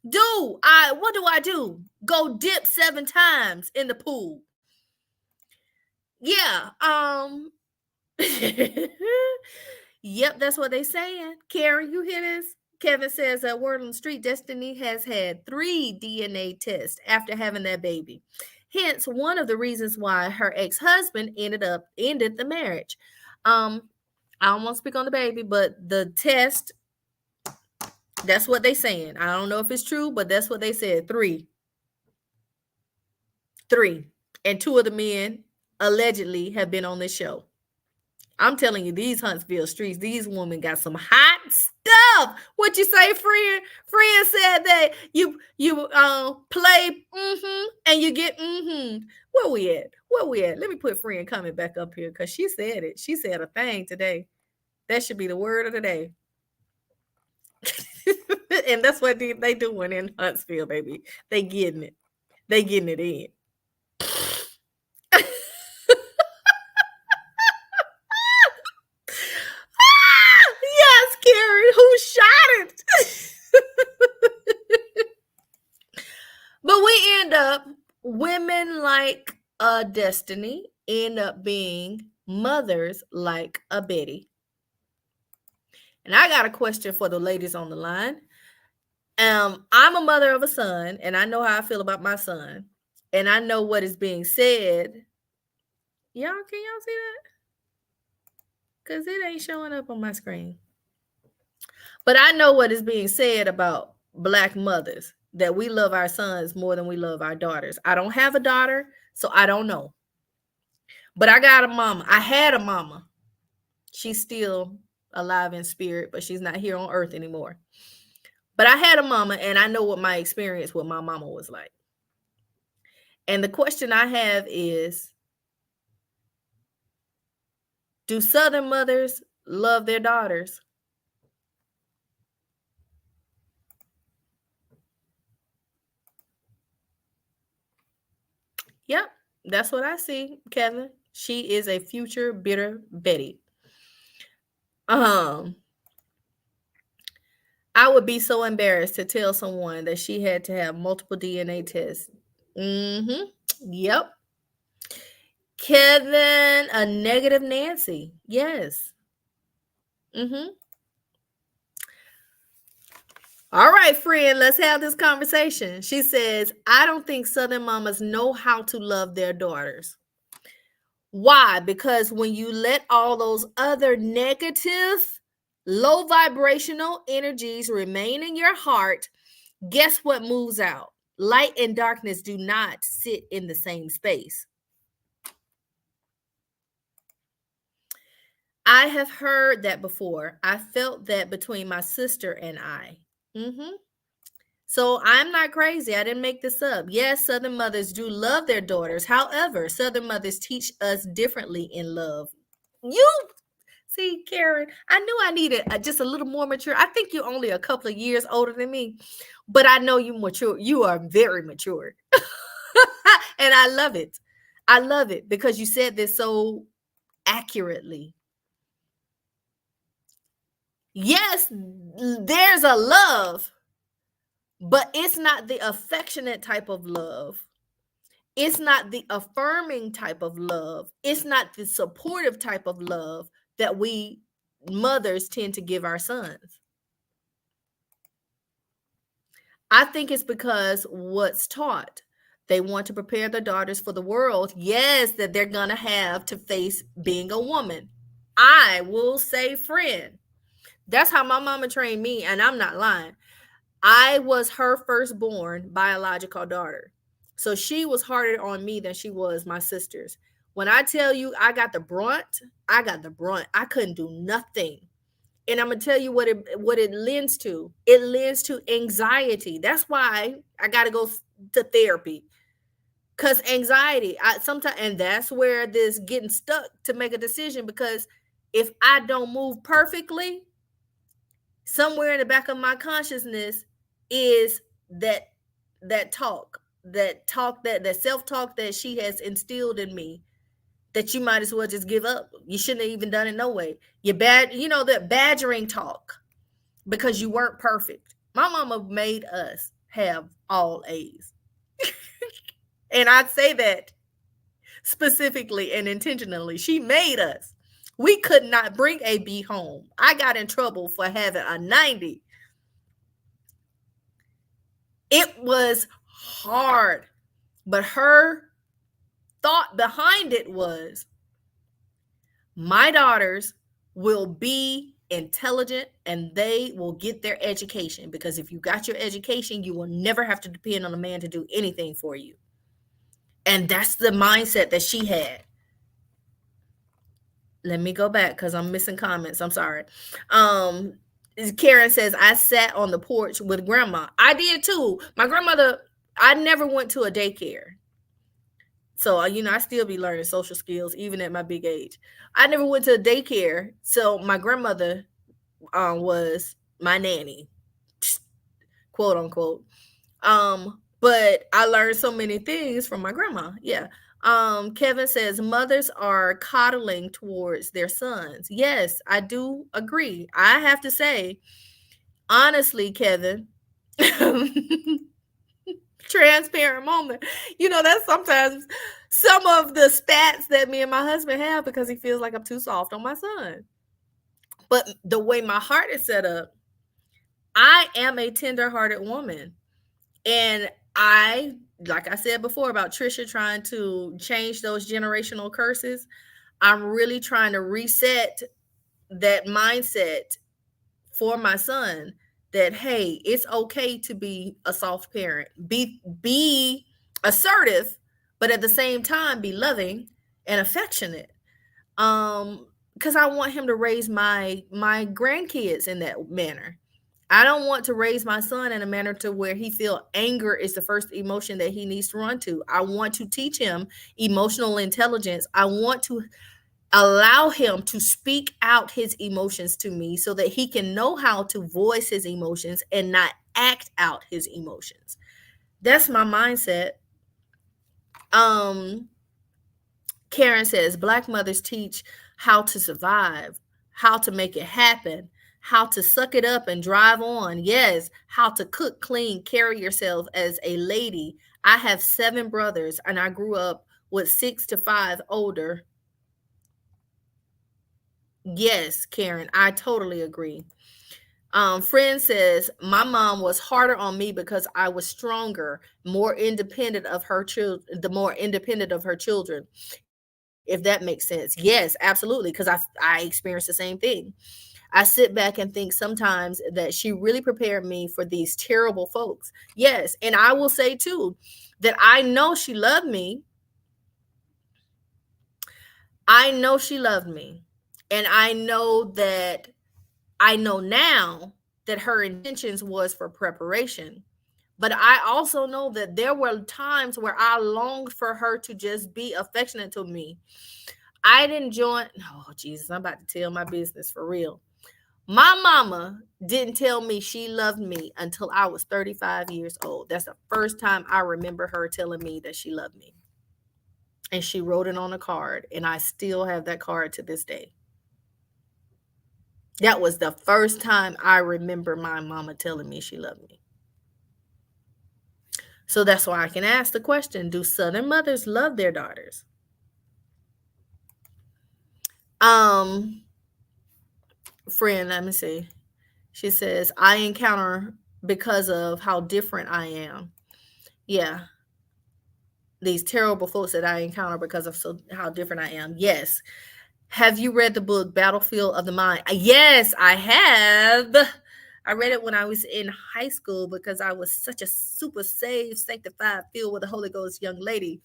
What do I do? Go dip 7 times in the pool. Yeah. Yep, that's what they saying. Karen, you hear this? Kevin says that word on the street, Destiny has had 3 DNA tests after having that baby. Hence, one of the reasons why her ex-husband ended the marriage. I don't want to speak on the baby, but the test, that's what they saying. I don't know if it's true, but that's what they said. 3. And 2 of the men allegedly have been on this show. I'm telling you, these Huntsville streets, these women got some hot stuff. What you say, friend? Friend said that you play and you get Where we at? Let me put friend comment back up here because she said it. She said a thing today. That should be the word of the day. And that's what they doing in Huntsville, baby. They getting it. They getting it in. Yes, Karen, who shot it? But we end up, women like a Destiny end up being mothers like a Betty. And I got a question for the ladies on the line. I'm a mother of a son, and I know how I feel about my son, and I know what is being said. Can y'all see that? Because it ain't showing up on my screen. But I know what is being said about Black mothers, that we love our sons more than we love our daughters. I don't have a daughter, so I don't know. But I got a mama. I had a mama. She's still alive in spirit, but she's not here on earth anymore. But I had a mama, and I know what my experience with my mama was like. And the question I have is, do Southern mothers love their daughters? Yep, that's what I see, Kevin. She is a future bitter Betty. I would be so embarrassed to tell someone that she had to have multiple DNA tests. Yep. Kevin, a negative Nancy. Yes. All right, friend, let's have this conversation. She says, I don't think Southern mamas know how to love their daughters. Why? Because when you let all those other negative, low vibrational energies remain in your heart, guess what moves out? Light and darkness do not sit in the same space. I have heard that before. I felt that between my sister and I. So I'm not crazy. I didn't make this up. Yes, Southern mothers do love their daughters. However, Southern mothers teach us differently in love. You see, Karen, I knew I needed just a little more mature. I think you're only a couple of years older than me, but I know you mature. You are very mature. And I love it. I love it because you said this so accurately. Yes, there's a love, but it's not the affectionate type of love. It's not the affirming type of love. It's not the supportive type of love that we mothers tend to give our sons. I think it's because what's taught. They want to prepare their daughters for the world, yes, that they're going to have to face being a woman. I will say, friend, that's how my mama trained me, and I'm not lying. I was her firstborn biological daughter. So she was harder on me than she was my sisters. When I tell you I got the brunt, I got the brunt. I couldn't do nothing. And I'm gonna tell you what it lends to. It lends to anxiety. That's why I gotta go to therapy. Cause anxiety, I sometimes, and that's where this getting stuck to make a decision. Because if I don't move perfectly, somewhere in the back of my consciousness is that talk, that self-talk that she has instilled in me, that you might as well just give up. You shouldn't have even done it no way. You're bad, that badgering talk because you weren't perfect. My mama made us have all A's. And I say that specifically and intentionally. She made us. We could not bring a B home. I got in trouble for having a 90. It was hard, but her thought behind it was, my daughters will be intelligent and they will get their education, because if you got your education, you will never have to depend on a man to do anything for you. And that's the mindset that she had. Let me go back because I'm missing comments. I'm sorry. Karen says, I sat on the porch with grandma. I did too. My grandmother, I never went to a daycare. So, I still be learning social skills, even at my big age. I never went to a daycare. So my grandmother was my nanny, quote unquote. But I learned so many things from my grandma. Yeah. Kevin says mothers are coddling towards their sons. Yes, I do agree. I have to say, honestly, Kevin, transparent moment. That's sometimes some of the spats that me and my husband have because he feels like I'm too soft on my son. But the way my heart is set up, I am a tender-hearted woman. And like I said before about Trisha trying to change those generational curses, I'm really trying to reset that mindset for my son, that, hey, it's okay to be a soft parent. Be assertive, but at the same time be loving and affectionate. Because I want him to raise my grandkids in that manner. I don't want to raise my son in a manner to where he feel anger is the first emotion that he needs to run to. I want to teach him emotional intelligence. I want to allow him to speak out his emotions to me so that he can know how to voice his emotions and not act out his emotions. That's my mindset. Karen says Black mothers teach how to survive, how to make it happen, how to suck it up and drive on. Yes, how to cook, clean, carry yourself as a lady. I have 7 brothers and I grew up with 6 to 5 older. Yes, Karen, I totally agree. Friend says my mom was harder on me because I was stronger, more independent of her children, the more independent of her children. if that makes sense. Yes, absolutely, because I experienced the same thing. I sit back and think sometimes that she really prepared me for these terrible folks. Yes, and I will say too that I know she loved me. I know she loved me. And I know now that her intentions was for preparation. But I also know that there were times where I longed for her to just be affectionate to me. I didn't join. Oh, Jesus, I'm about to tell my business for real. My mama didn't tell me she loved me until I was 35 years old. That's the first time I remember her telling me that she loved me. And she wrote it on a card, and I still have that card to this day. That was the first time I remember my mama telling me she loved me. So that's why I can ask the question, do Southern mothers love their daughters? Um, Friend, let me see. She says, I encounter because of how different I am. Yeah. These terrible folks that I encounter because of how different I am. Yes. Have you read the book Battlefield of the Mind? Yes, I have. I read it when I was in high school because I was such a super saved, sanctified, filled with the Holy Ghost young lady.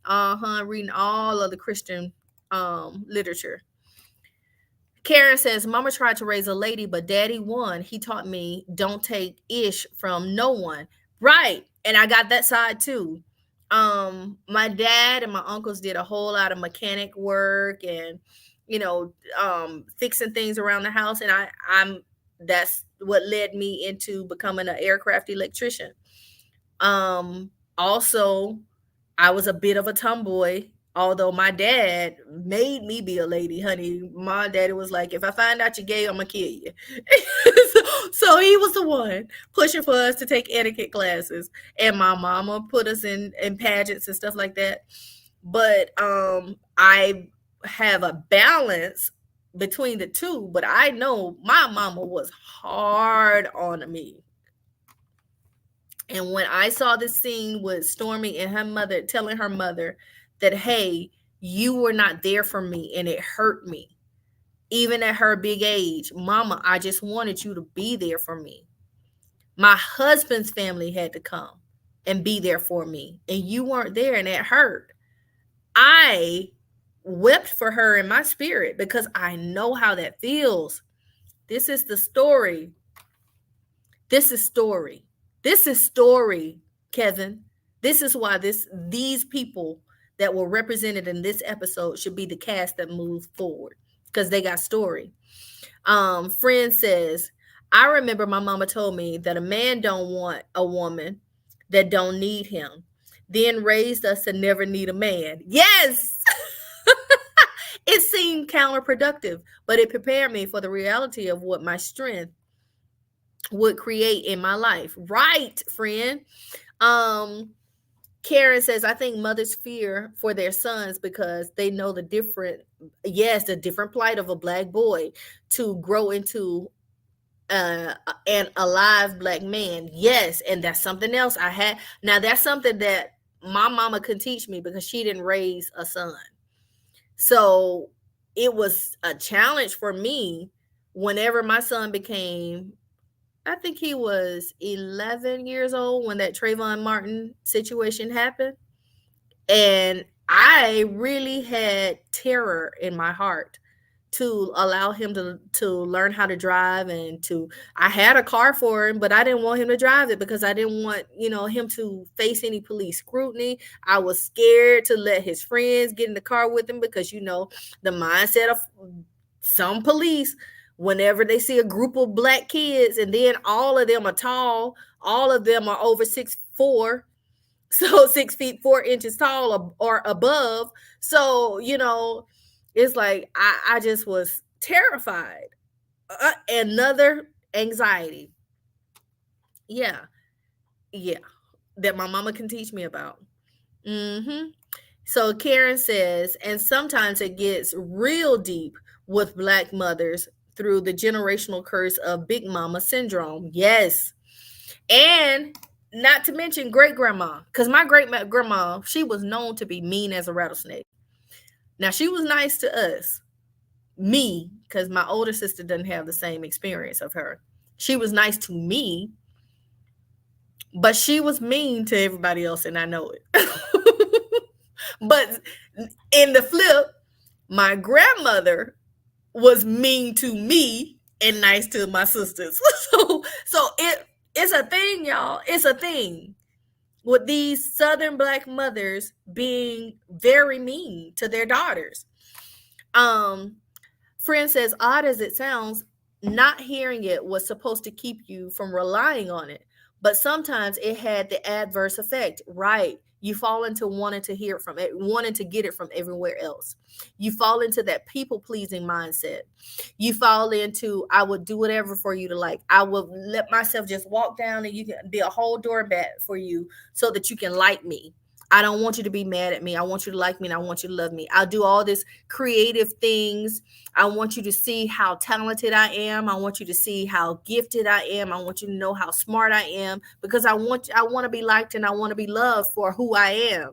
Reading all of the Christian literature. Karen says, Mama tried to raise a lady, but daddy won. He taught me don't take ish from no one. Right. And I got that side too. My dad and my uncles did a whole lot of mechanic work and, fixing things around the house. And that's what led me into becoming an aircraft electrician. Also, I was a bit of a tomboy, although my dad made me be a lady, honey. My daddy was like, if I find out you're gay, I'm going to kill you. so he was the one pushing for us to take etiquette classes. And my mama put us in pageants and stuff like that. But I have a balance between the two. But I know my mama was hard on me. And when I saw this scene with Stormy and her mother telling her mother that, hey, you were not there for me, and it hurt me. Even at her big age, Mama, I just wanted you to be there for me. My husband's family had to come and be there for me, and you weren't there, and it hurt. I wept for her in my spirit because I know how that feels. This is the story. This is story. This is story, Kevin. This is why these people that were represented in this episode should be the cast that moves forward because they got story. Friend says, I remember my mama told me that a man don't want a woman that don't need him, then raised us to never need a man. Yes. It seemed counterproductive, but it prepared me for the reality of what my strength would create in my life. Right, friend. Karen says, I think mothers fear for their sons because they know the different plight of a black boy to grow into an alive black man. Yes, and that's something else I had. Now that's something that my mama could teach me because she didn't raise a son. So it was a challenge for me whenever my son became, I think he was 11 years old when that Trayvon Martin situation happened. And I really had terror in my heart to allow him to learn how to drive I had a car for him, but I didn't want him to drive it because I didn't want, him to face any police scrutiny. I was scared to let his friends get in the car with him because, the mindset of some police, whenever they see a group of black kids and then all of them are tall, all of them are over 6'4", so 6 feet 4 inches tall or above. So, it's like I just was terrified. Another anxiety. Yeah. That my mama can teach me about. So Karen says, and sometimes it gets real deep with black mothers through the generational curse of Big Mama syndrome. Yes. And not to mention great grandma, because my great grandma, she was known to be mean as a rattlesnake. Now, she was nice to us, me, because my older sister doesn't have the same experience of her. She was nice to me, but she was mean to everybody else, and I know it. But in the flip, my grandmother was mean to me and nice to my sisters. So it's a thing, y'all. It's a thing with these Southern Black mothers being very mean to their daughters. Um, Friend says, odd as it sounds, not hearing it was supposed to keep you from relying on it. But sometimes it had the adverse effect. Right. You fall into wanting to hear it from it, wanting to get it from everywhere else. You fall into that people pleasing mindset. You fall into, I would do whatever for you to like. I will let myself just walk down and you can be a whole doormat for you so that you can like me. I don't want you to be mad at me. I want you to like me and I want you to love me. I'll do all this creative things. I want you to see how talented I am. I want you to see how gifted I am. I want you to know how smart I am because I want to be liked and I want to be loved for who I am.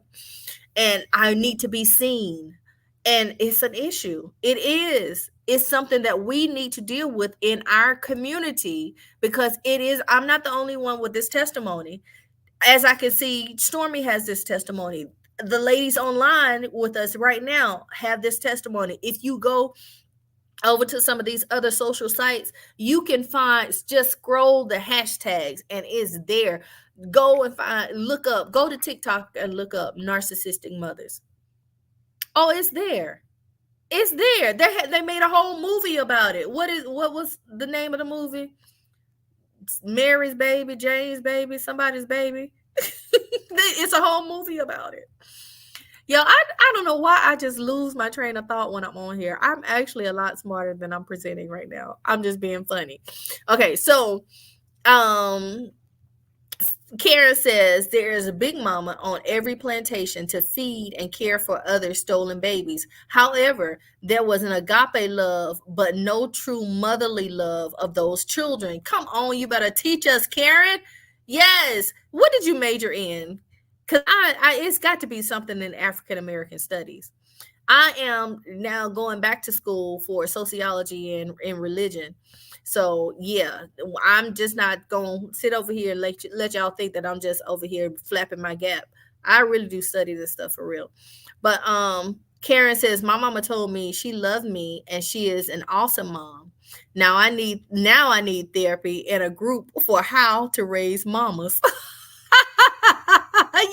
And I need to be seen. And it's an issue. It is. It's something that we need to deal with in our community because it is. I'm not the only one with this testimony. As I can see, Stormy has this testimony. The ladies online with us right now have this testimony. If you go over to some of these other social sites, you can find, just scroll the hashtags and it's there. Go and go to TikTok and look up narcissistic mothers. Oh, it's there. It's there. They made a whole movie about it. What was the name of the movie? Mary's baby, Jane's baby, somebody's baby. It's a whole movie about it. Yo, I don't know why I just lose my train of thought when I'm on here. I'm actually a lot smarter than I'm presenting right now. I'm just being funny. Okay, so Karen says there is a big mama on every plantation to feed and care for other stolen babies. However, there was an agape love, but no true motherly love of those children. Come on, you better teach us, Karen. Yes. What did you major in? Because it's got to be something in African American studies. I am now going back to school for sociology and religion. So yeah, I'm just not gonna sit over here and let y'all think that I'm just over here flapping my gap. I really do study this stuff for real. But Karen says my mama told me she loved me and she is an awesome mom. Now I need therapy and a group for how to raise mamas.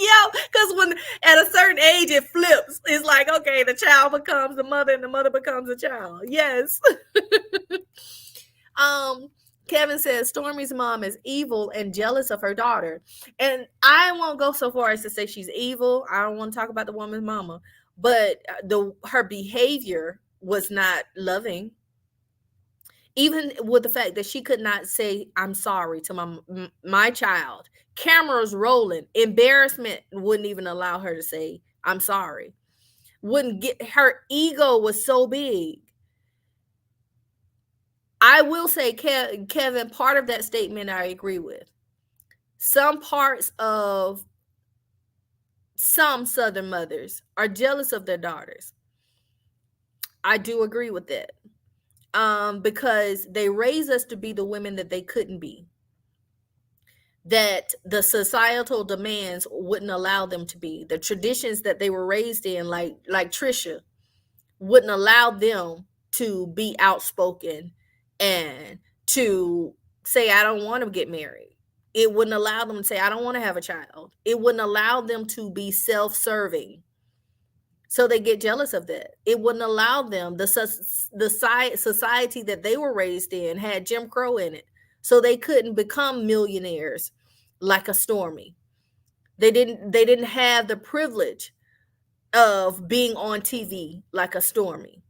Yeah, because when at a certain age it flips. It's like, okay, the child becomes the mother and the mother becomes a child. Yes. Kevin says Stormy's mom is evil and jealous of her daughter. And I won't go so far as to say she's evil. I don't want to talk about the woman's mama, but her behavior was not loving. Even with the fact that she could not say I'm sorry to my child. Cameras rolling, embarrassment wouldn't even allow her to say I'm sorry. Wouldn't get, her ego was so big. I will say, Kevin, part of that statement I agree with. Some parts of some Southern mothers are jealous of their daughters. I do agree with that. Because they raise us to be the women that they couldn't be. That the societal demands wouldn't allow them to be. The traditions that they were raised in, like Trisha, wouldn't allow them to be outspoken and to say, I don't want to get married. It wouldn't allow them to say, I don't want to have a child. It wouldn't allow them to be self-serving. So they get jealous of that. It wouldn't allow them. The society that they were raised in had Jim Crow in it. So they couldn't become millionaires like a Stormy. They didn't have the privilege of being on TV like a Stormy.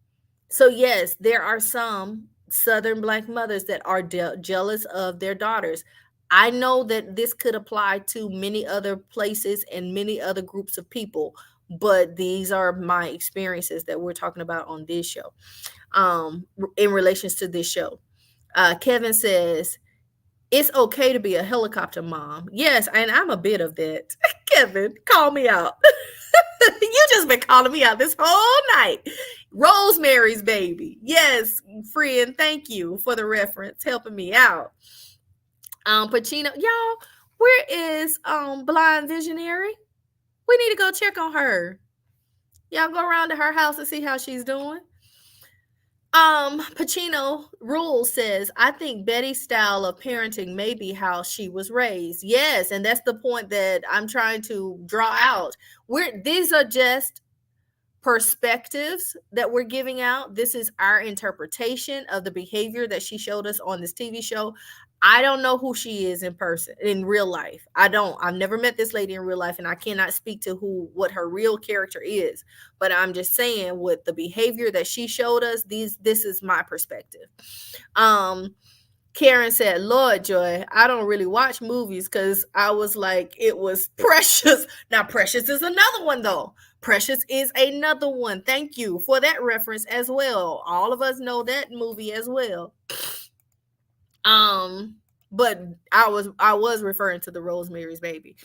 So yes, there are some Southern Black mothers that are jealous of their daughters. I know that this could apply to many other places and many other groups of people, but these are my experiences that we're talking about on this show, in relations to this show. Kevin says, it's okay to be a helicopter mom. Yes, and I'm a bit of that. Kevin, call me out. You just been calling me out this whole night. Rosemary's Baby. Yes, friend, thank you for the reference, helping me out. Pacino, y'all, where is Blind Visionary? We need to go check on her. Y'all go around to her house and see how she's doing. Pacino Rule says, I think Betty's style of parenting may be how she was raised. Yes, and that's the point that I'm trying to draw out. These are just perspectives that we're giving out. This is our interpretation of the behavior that she showed us on this TV show. I don't know who she is in person, in real life. I've never met this lady in real life, and I cannot speak to what her real character is. But I'm just saying, with the behavior that she showed us, this is my perspective. Karen said, Lord Joy, I don't really watch movies because I was like, it was Precious. Now, Precious is another one, though. Precious is another one. Thank you for that reference as well. All of us know that movie as well. But I was referring to the Rosemary's Baby.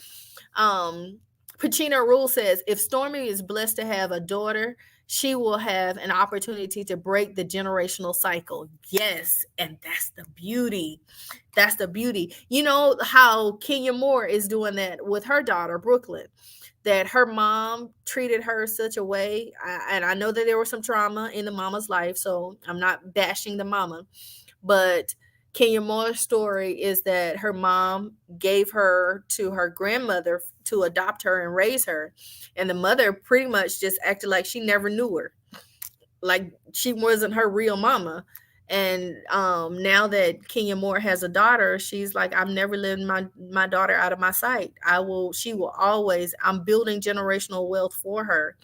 Pacino Rule says, if Stormy is blessed to have a daughter, she will have an opportunity to break the generational cycle. Yes, and that's the beauty. That's the beauty. You know how Kenya Moore is doing that with her daughter, Brooklyn, that her mom treated her such a way. And I know that there was some trauma in the mama's life, so I'm not bashing the mama. But Kenya Moore's story is that her mom gave her to her grandmother to adopt her and raise her. And the mother pretty much just acted like she never knew her, like she wasn't her real mama. And now that Kenya Moore has a daughter, she's like, I've never lived my daughter out of my sight. She will always, I'm building generational wealth for her.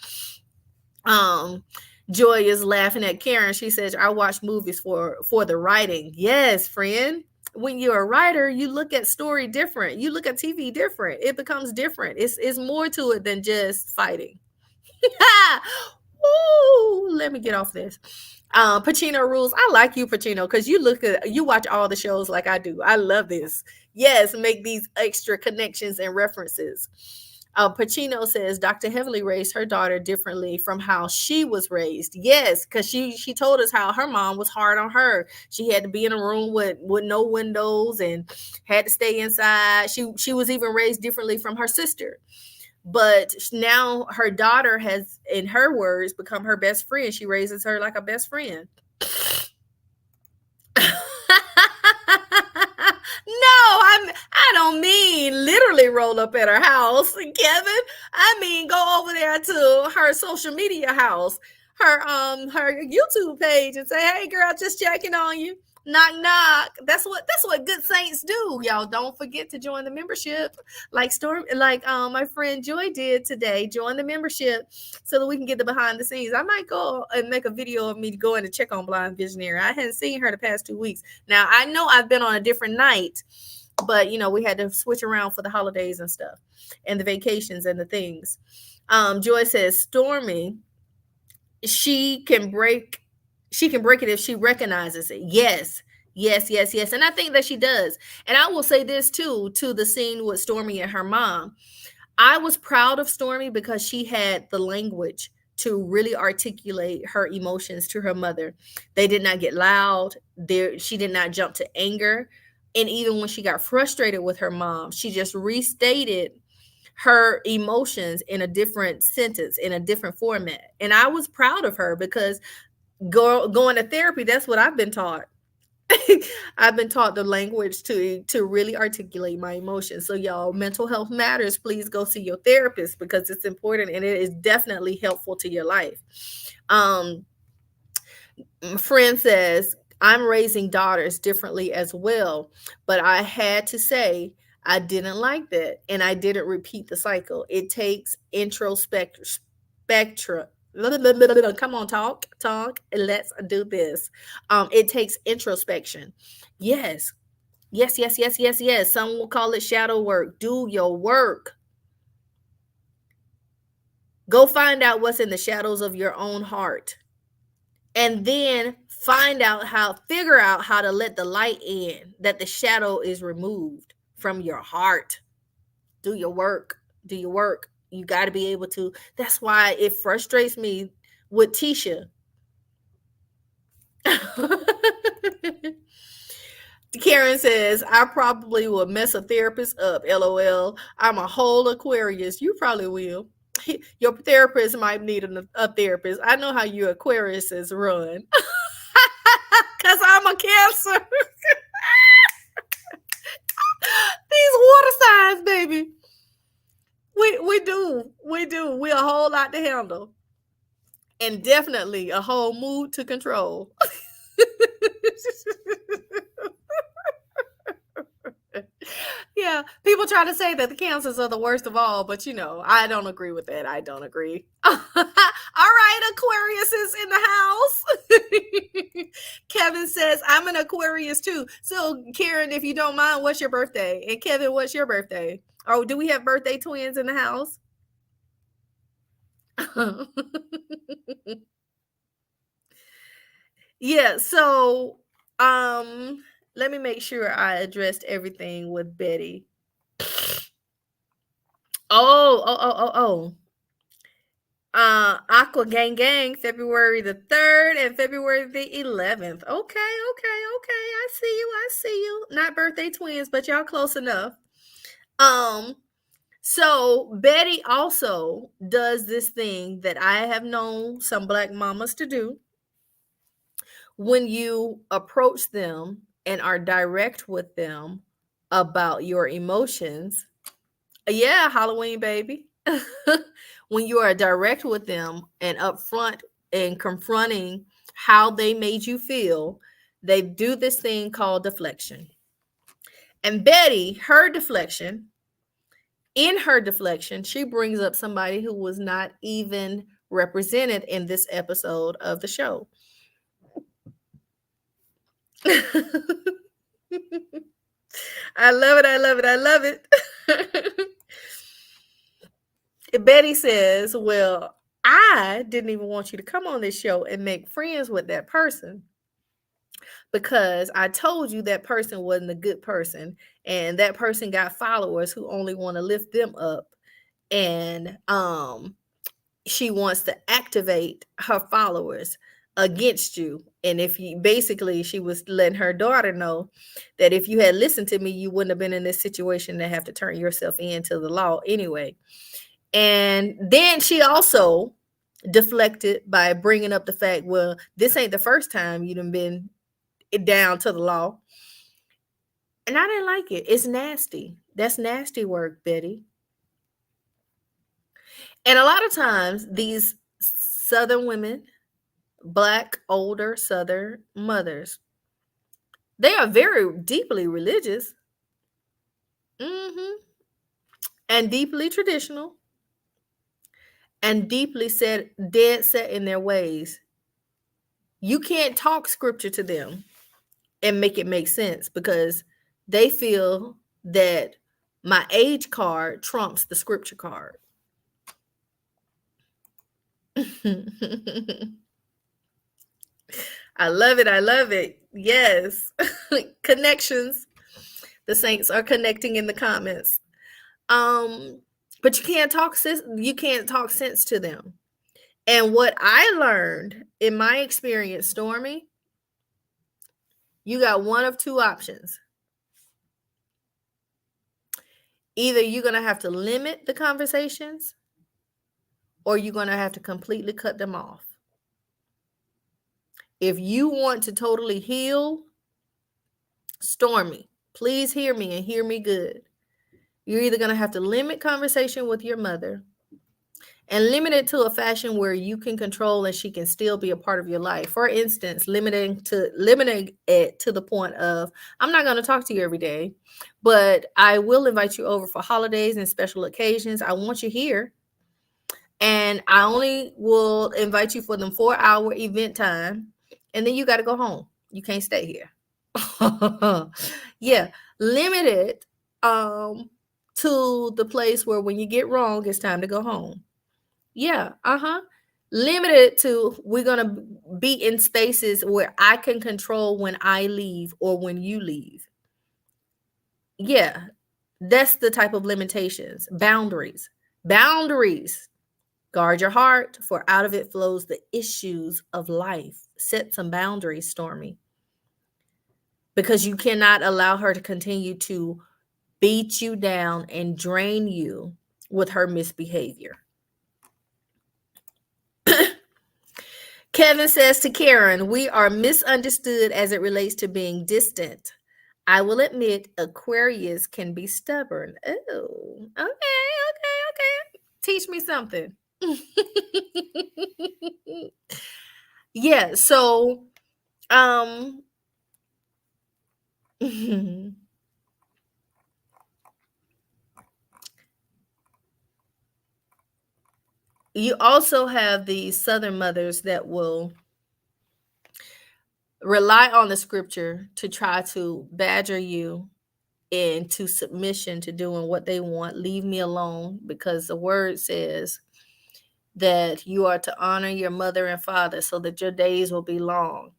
Joy is laughing at Karen. She says, I watch movies for the writing. Yes, friend. When you're a writer, you look at story different. You look at TV different. It becomes different. It's more to it than just fighting. Ooh, let me get off this. Pacino Rules. I like you, Pacino, because you watch all the shows like I do. I love this. Yes, make these extra connections and references. Pacino says Dr. Heavenly raised her daughter differently from how she was raised. Yes, because she told us how her mom was hard on her. She had to be in a room with no windows and had to stay inside. She was even raised differently from her sister. But now her daughter has, in her words, become her best friend. She raises her like a best friend. No, I don't mean literally roll up at her house, Kevin. I mean go over there to her social media house, her YouTube page, and say, "Hey, girl, just checking on you." Knock knock. That's what good saints do. Y'all don't forget to join the membership, like my friend Joy did today. Join the membership so that we can get the behind the scenes. I might go and make a video of me going to check on Blind Visionary. I hadn't seen her the past 2 weeks. Now I know I've been on a different night, but we had to switch around for the holidays and stuff, and the vacations and the things. Joy says Stormy, she can break it if she recognizes it. Yes. And I think that she does. And I will say this too, to the scene with Stormy and her mom. I was proud of Stormy because she had the language to really articulate her emotions to her mother. They did not get loud. She did not jump to anger. And even when she got frustrated with her mom, she just restated her emotions in a different sentence, in a different format. And I was proud of her because going to therapy, that's what I've been taught. I've been taught the language to really articulate my emotions. So y'all, mental health matters. Please go see your therapist because it's important and it is definitely helpful to your life. Friend says, I'm raising daughters differently as well, but I had to say I didn't like that and I didn't repeat the cycle. It takes introspection. Come on, talk. Let's do this. It takes introspection. Yes. Some will call it shadow work. Do your work. Go find out what's in the shadows of your own heart. And then figure out how to let the light in, that the shadow is removed from your heart. Do your work. Do your work. You got to be able to. That's why it frustrates me with Tisha. Karen says, I probably will mess a therapist up. LOL. I'm a whole Aquarius. You probably will. Your therapist might need a therapist. I know how you Aquariuses run. Because I'm a Cancer. These water signs, baby. We do. We do. We a whole lot to handle. And definitely a whole mood to control. Yeah, people try to say that the cancers are the worst of all, but I don't agree with that. I don't agree. All right, Aquarius is in the house. Kevin says, I'm an Aquarius too. So, Karen, if you don't mind, what's your birthday? And Kevin, what's your birthday? Oh, do we have birthday twins in the house? Yeah, so let me make sure I addressed everything with Betty. Oh. Aqua Gang Gang, February the 3rd and February the 11th. Okay. I see you. Not birthday twins, but y'all close enough. So Betty also does this thing that I have known some Black mamas to do. When you approach them and are direct with them about your emotions, yeah, Halloween, baby. When you are direct with them and upfront and confronting how they made you feel, they do this thing called deflection. And Betty, in her deflection, she brings up somebody who was not even represented in this episode of the show. I love it. Betty says, well, I didn't even want you to come on this show and make friends with that person because I told you that person wasn't a good person, and that person got followers who only want to lift them up, and she wants to activate her followers against you. And if you basically, she was letting her daughter know that if you had listened to me, you wouldn't have been in this situation to have to turn yourself into the law anyway. And then she also deflected by bringing up the fact, well, this ain't the first time you done been down to the law. And I didn't like it. It's nasty. That's nasty work, Betty. And a lot of times, these Southern women, Black, older Southern mothers, they are very deeply religious, and deeply traditional, and deeply dead set in their ways. You can't talk scripture to them and make it make sense because they feel that my age card trumps the scripture card. I love it. Yes. Connections. The saints are connecting in the comments. But you can't talk sense to them. And what I learned in my experience, Stormy, you got one of two options. Either you're going to have to limit the conversations or you're going to have to completely cut them off. If you want to totally heal, Stormy, please hear me and hear me good. You're either going to have to limit conversation with your mother and limit it to a fashion where you can control and she can still be a part of your life. For instance, limiting it to the point of, I'm not going to talk to you every day, but I will invite you over for holidays and special occasions. I want you here. And I only will invite you for them 4-hour event time. And then you got to go home. You can't stay here. Yeah. Limit it to the place where when you get wrong, it's time to go home. Yeah. Limit it to, we're going to be in spaces where I can control when I leave or when you leave. Yeah. That's the type of limitations. Boundaries. Boundaries. Guard your heart, for out of it flows the issues of life. Set some boundaries, Stormy, because you cannot allow her to continue to beat you down and drain you with her misbehavior. Kevin says to Karen, we are misunderstood as it relates to being distant. I will admit Aquarius can be stubborn. Oh, okay. Teach me something. Yeah, so you also have these Southern mothers that will rely on the scripture to try to badger you into submission to doing what they want. Leave me alone, because the word says that you are to honor your mother and father so that your days will be long.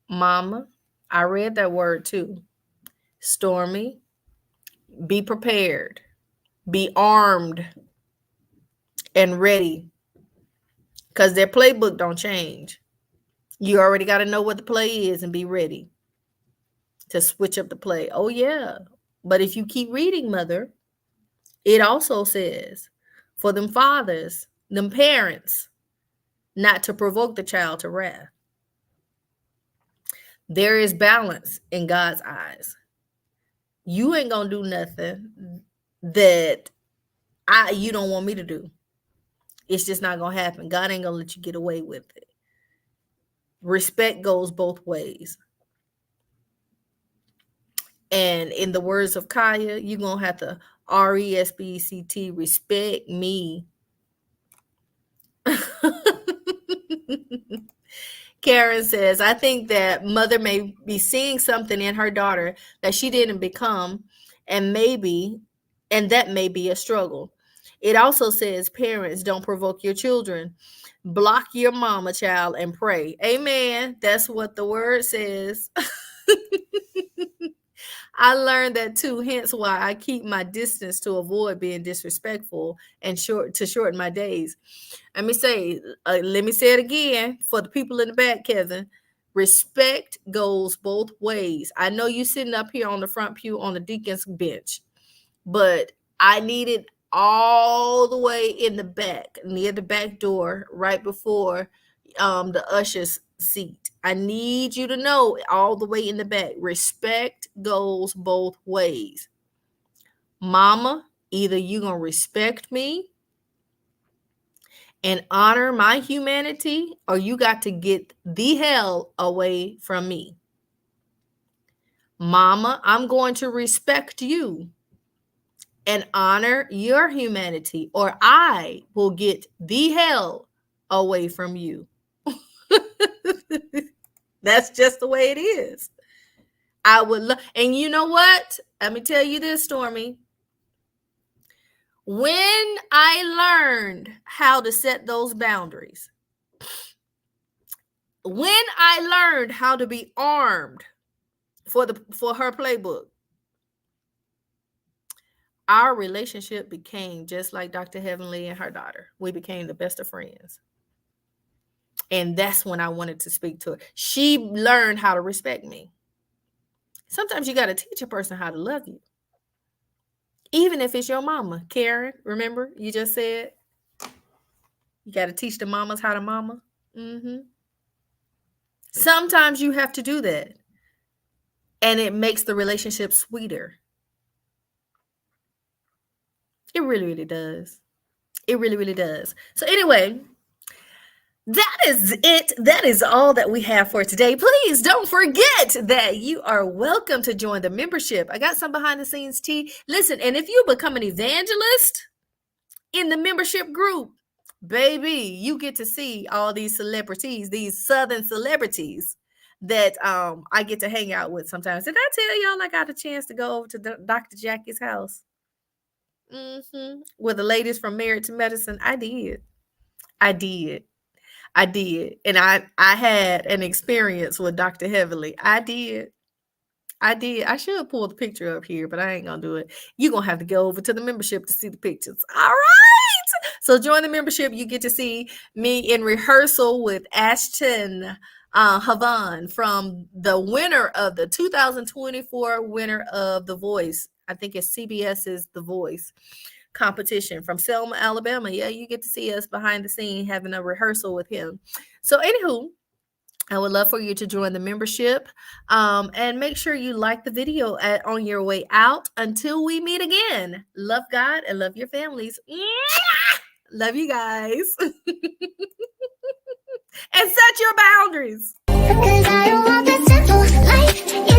Mama, I read that word too. Stormy, be prepared, be armed and ready, because their playbook don't change. You already got to know what the play is and be ready to switch up the play. Oh, yeah. But if you keep reading, mother, it also says for them fathers, them parents, not to provoke the child to wrath. There is balance in God's eyes. You ain't going to do nothing that you don't want me to do. It's just not going to happen. God ain't going to let you get away with it. Respect goes both ways. And in the words of Kaya, you're going to have to RESPECT, respect me. Karen says, I think that mother may be seeing something in her daughter that she didn't become, and that may be a struggle. It also says, parents, don't provoke your children. Block your mama, child, and pray. Amen. That's what the word says. I learned that too, hence why I keep my distance to avoid being disrespectful and shorten my days. Let me say it again for the people in the back, Kevin. Respect goes both ways. I know you sitting up here on the front pew on the deacon's bench, but I need it all the way in the back, near the back door, right before the usher's seat. I need you to know all the way in the back. Respect goes both ways. Mama, either you gonna respect me and honor my humanity, or you got to get the hell away from me. Mama, I'm going to respect you and honor your humanity, or I will get the hell away from you. That's just the way it is. I would and you know what? Let me tell you this, Stormy. When I learned how to set those boundaries, when I learned how to be armed for her playbook, our relationship became just like Dr. Heavenly and her daughter. We became the best of friends. And that's when I wanted to speak to her. She learned how to respect me. Sometimes you got to teach a person how to love you. Even if it's your mama. Karen, remember you just said you got to teach the mamas how to mama? Mm-hmm. Sometimes you have to do that. And it makes the relationship sweeter. It really, really does. It really, really does. So anyway, that is it. That is all that we have for today. Please don't forget that you are welcome to join the membership. I got some behind the scenes tea. Listen, and if you become an evangelist in the membership group, baby, you get to see all these celebrities, these Southern celebrities that I get to hang out with sometimes. Did I tell y'all I got a chance to go over to Dr. Jackie's house? With the ladies from Married to Medicine? I did. And I had an experience with Dr. Heavenly. I did. I did. I should pull the picture up here, but I ain't gonna do it. You're gonna have to go over to the membership to see the pictures. All right. So join the membership. You get to see me in rehearsal with Ashton Havan from the winner of the 2024 winner of The Voice. I think it's CBS's The Voice competition from Selma, Alabama. Yeah, you get to see us behind the scene having a rehearsal with him. So, anywho, I would love for you to join the membership, and make sure you like the video on your way out. Until we meet again, love God and love your families. Love you guys. And set your boundaries. Because I don't want that simple life.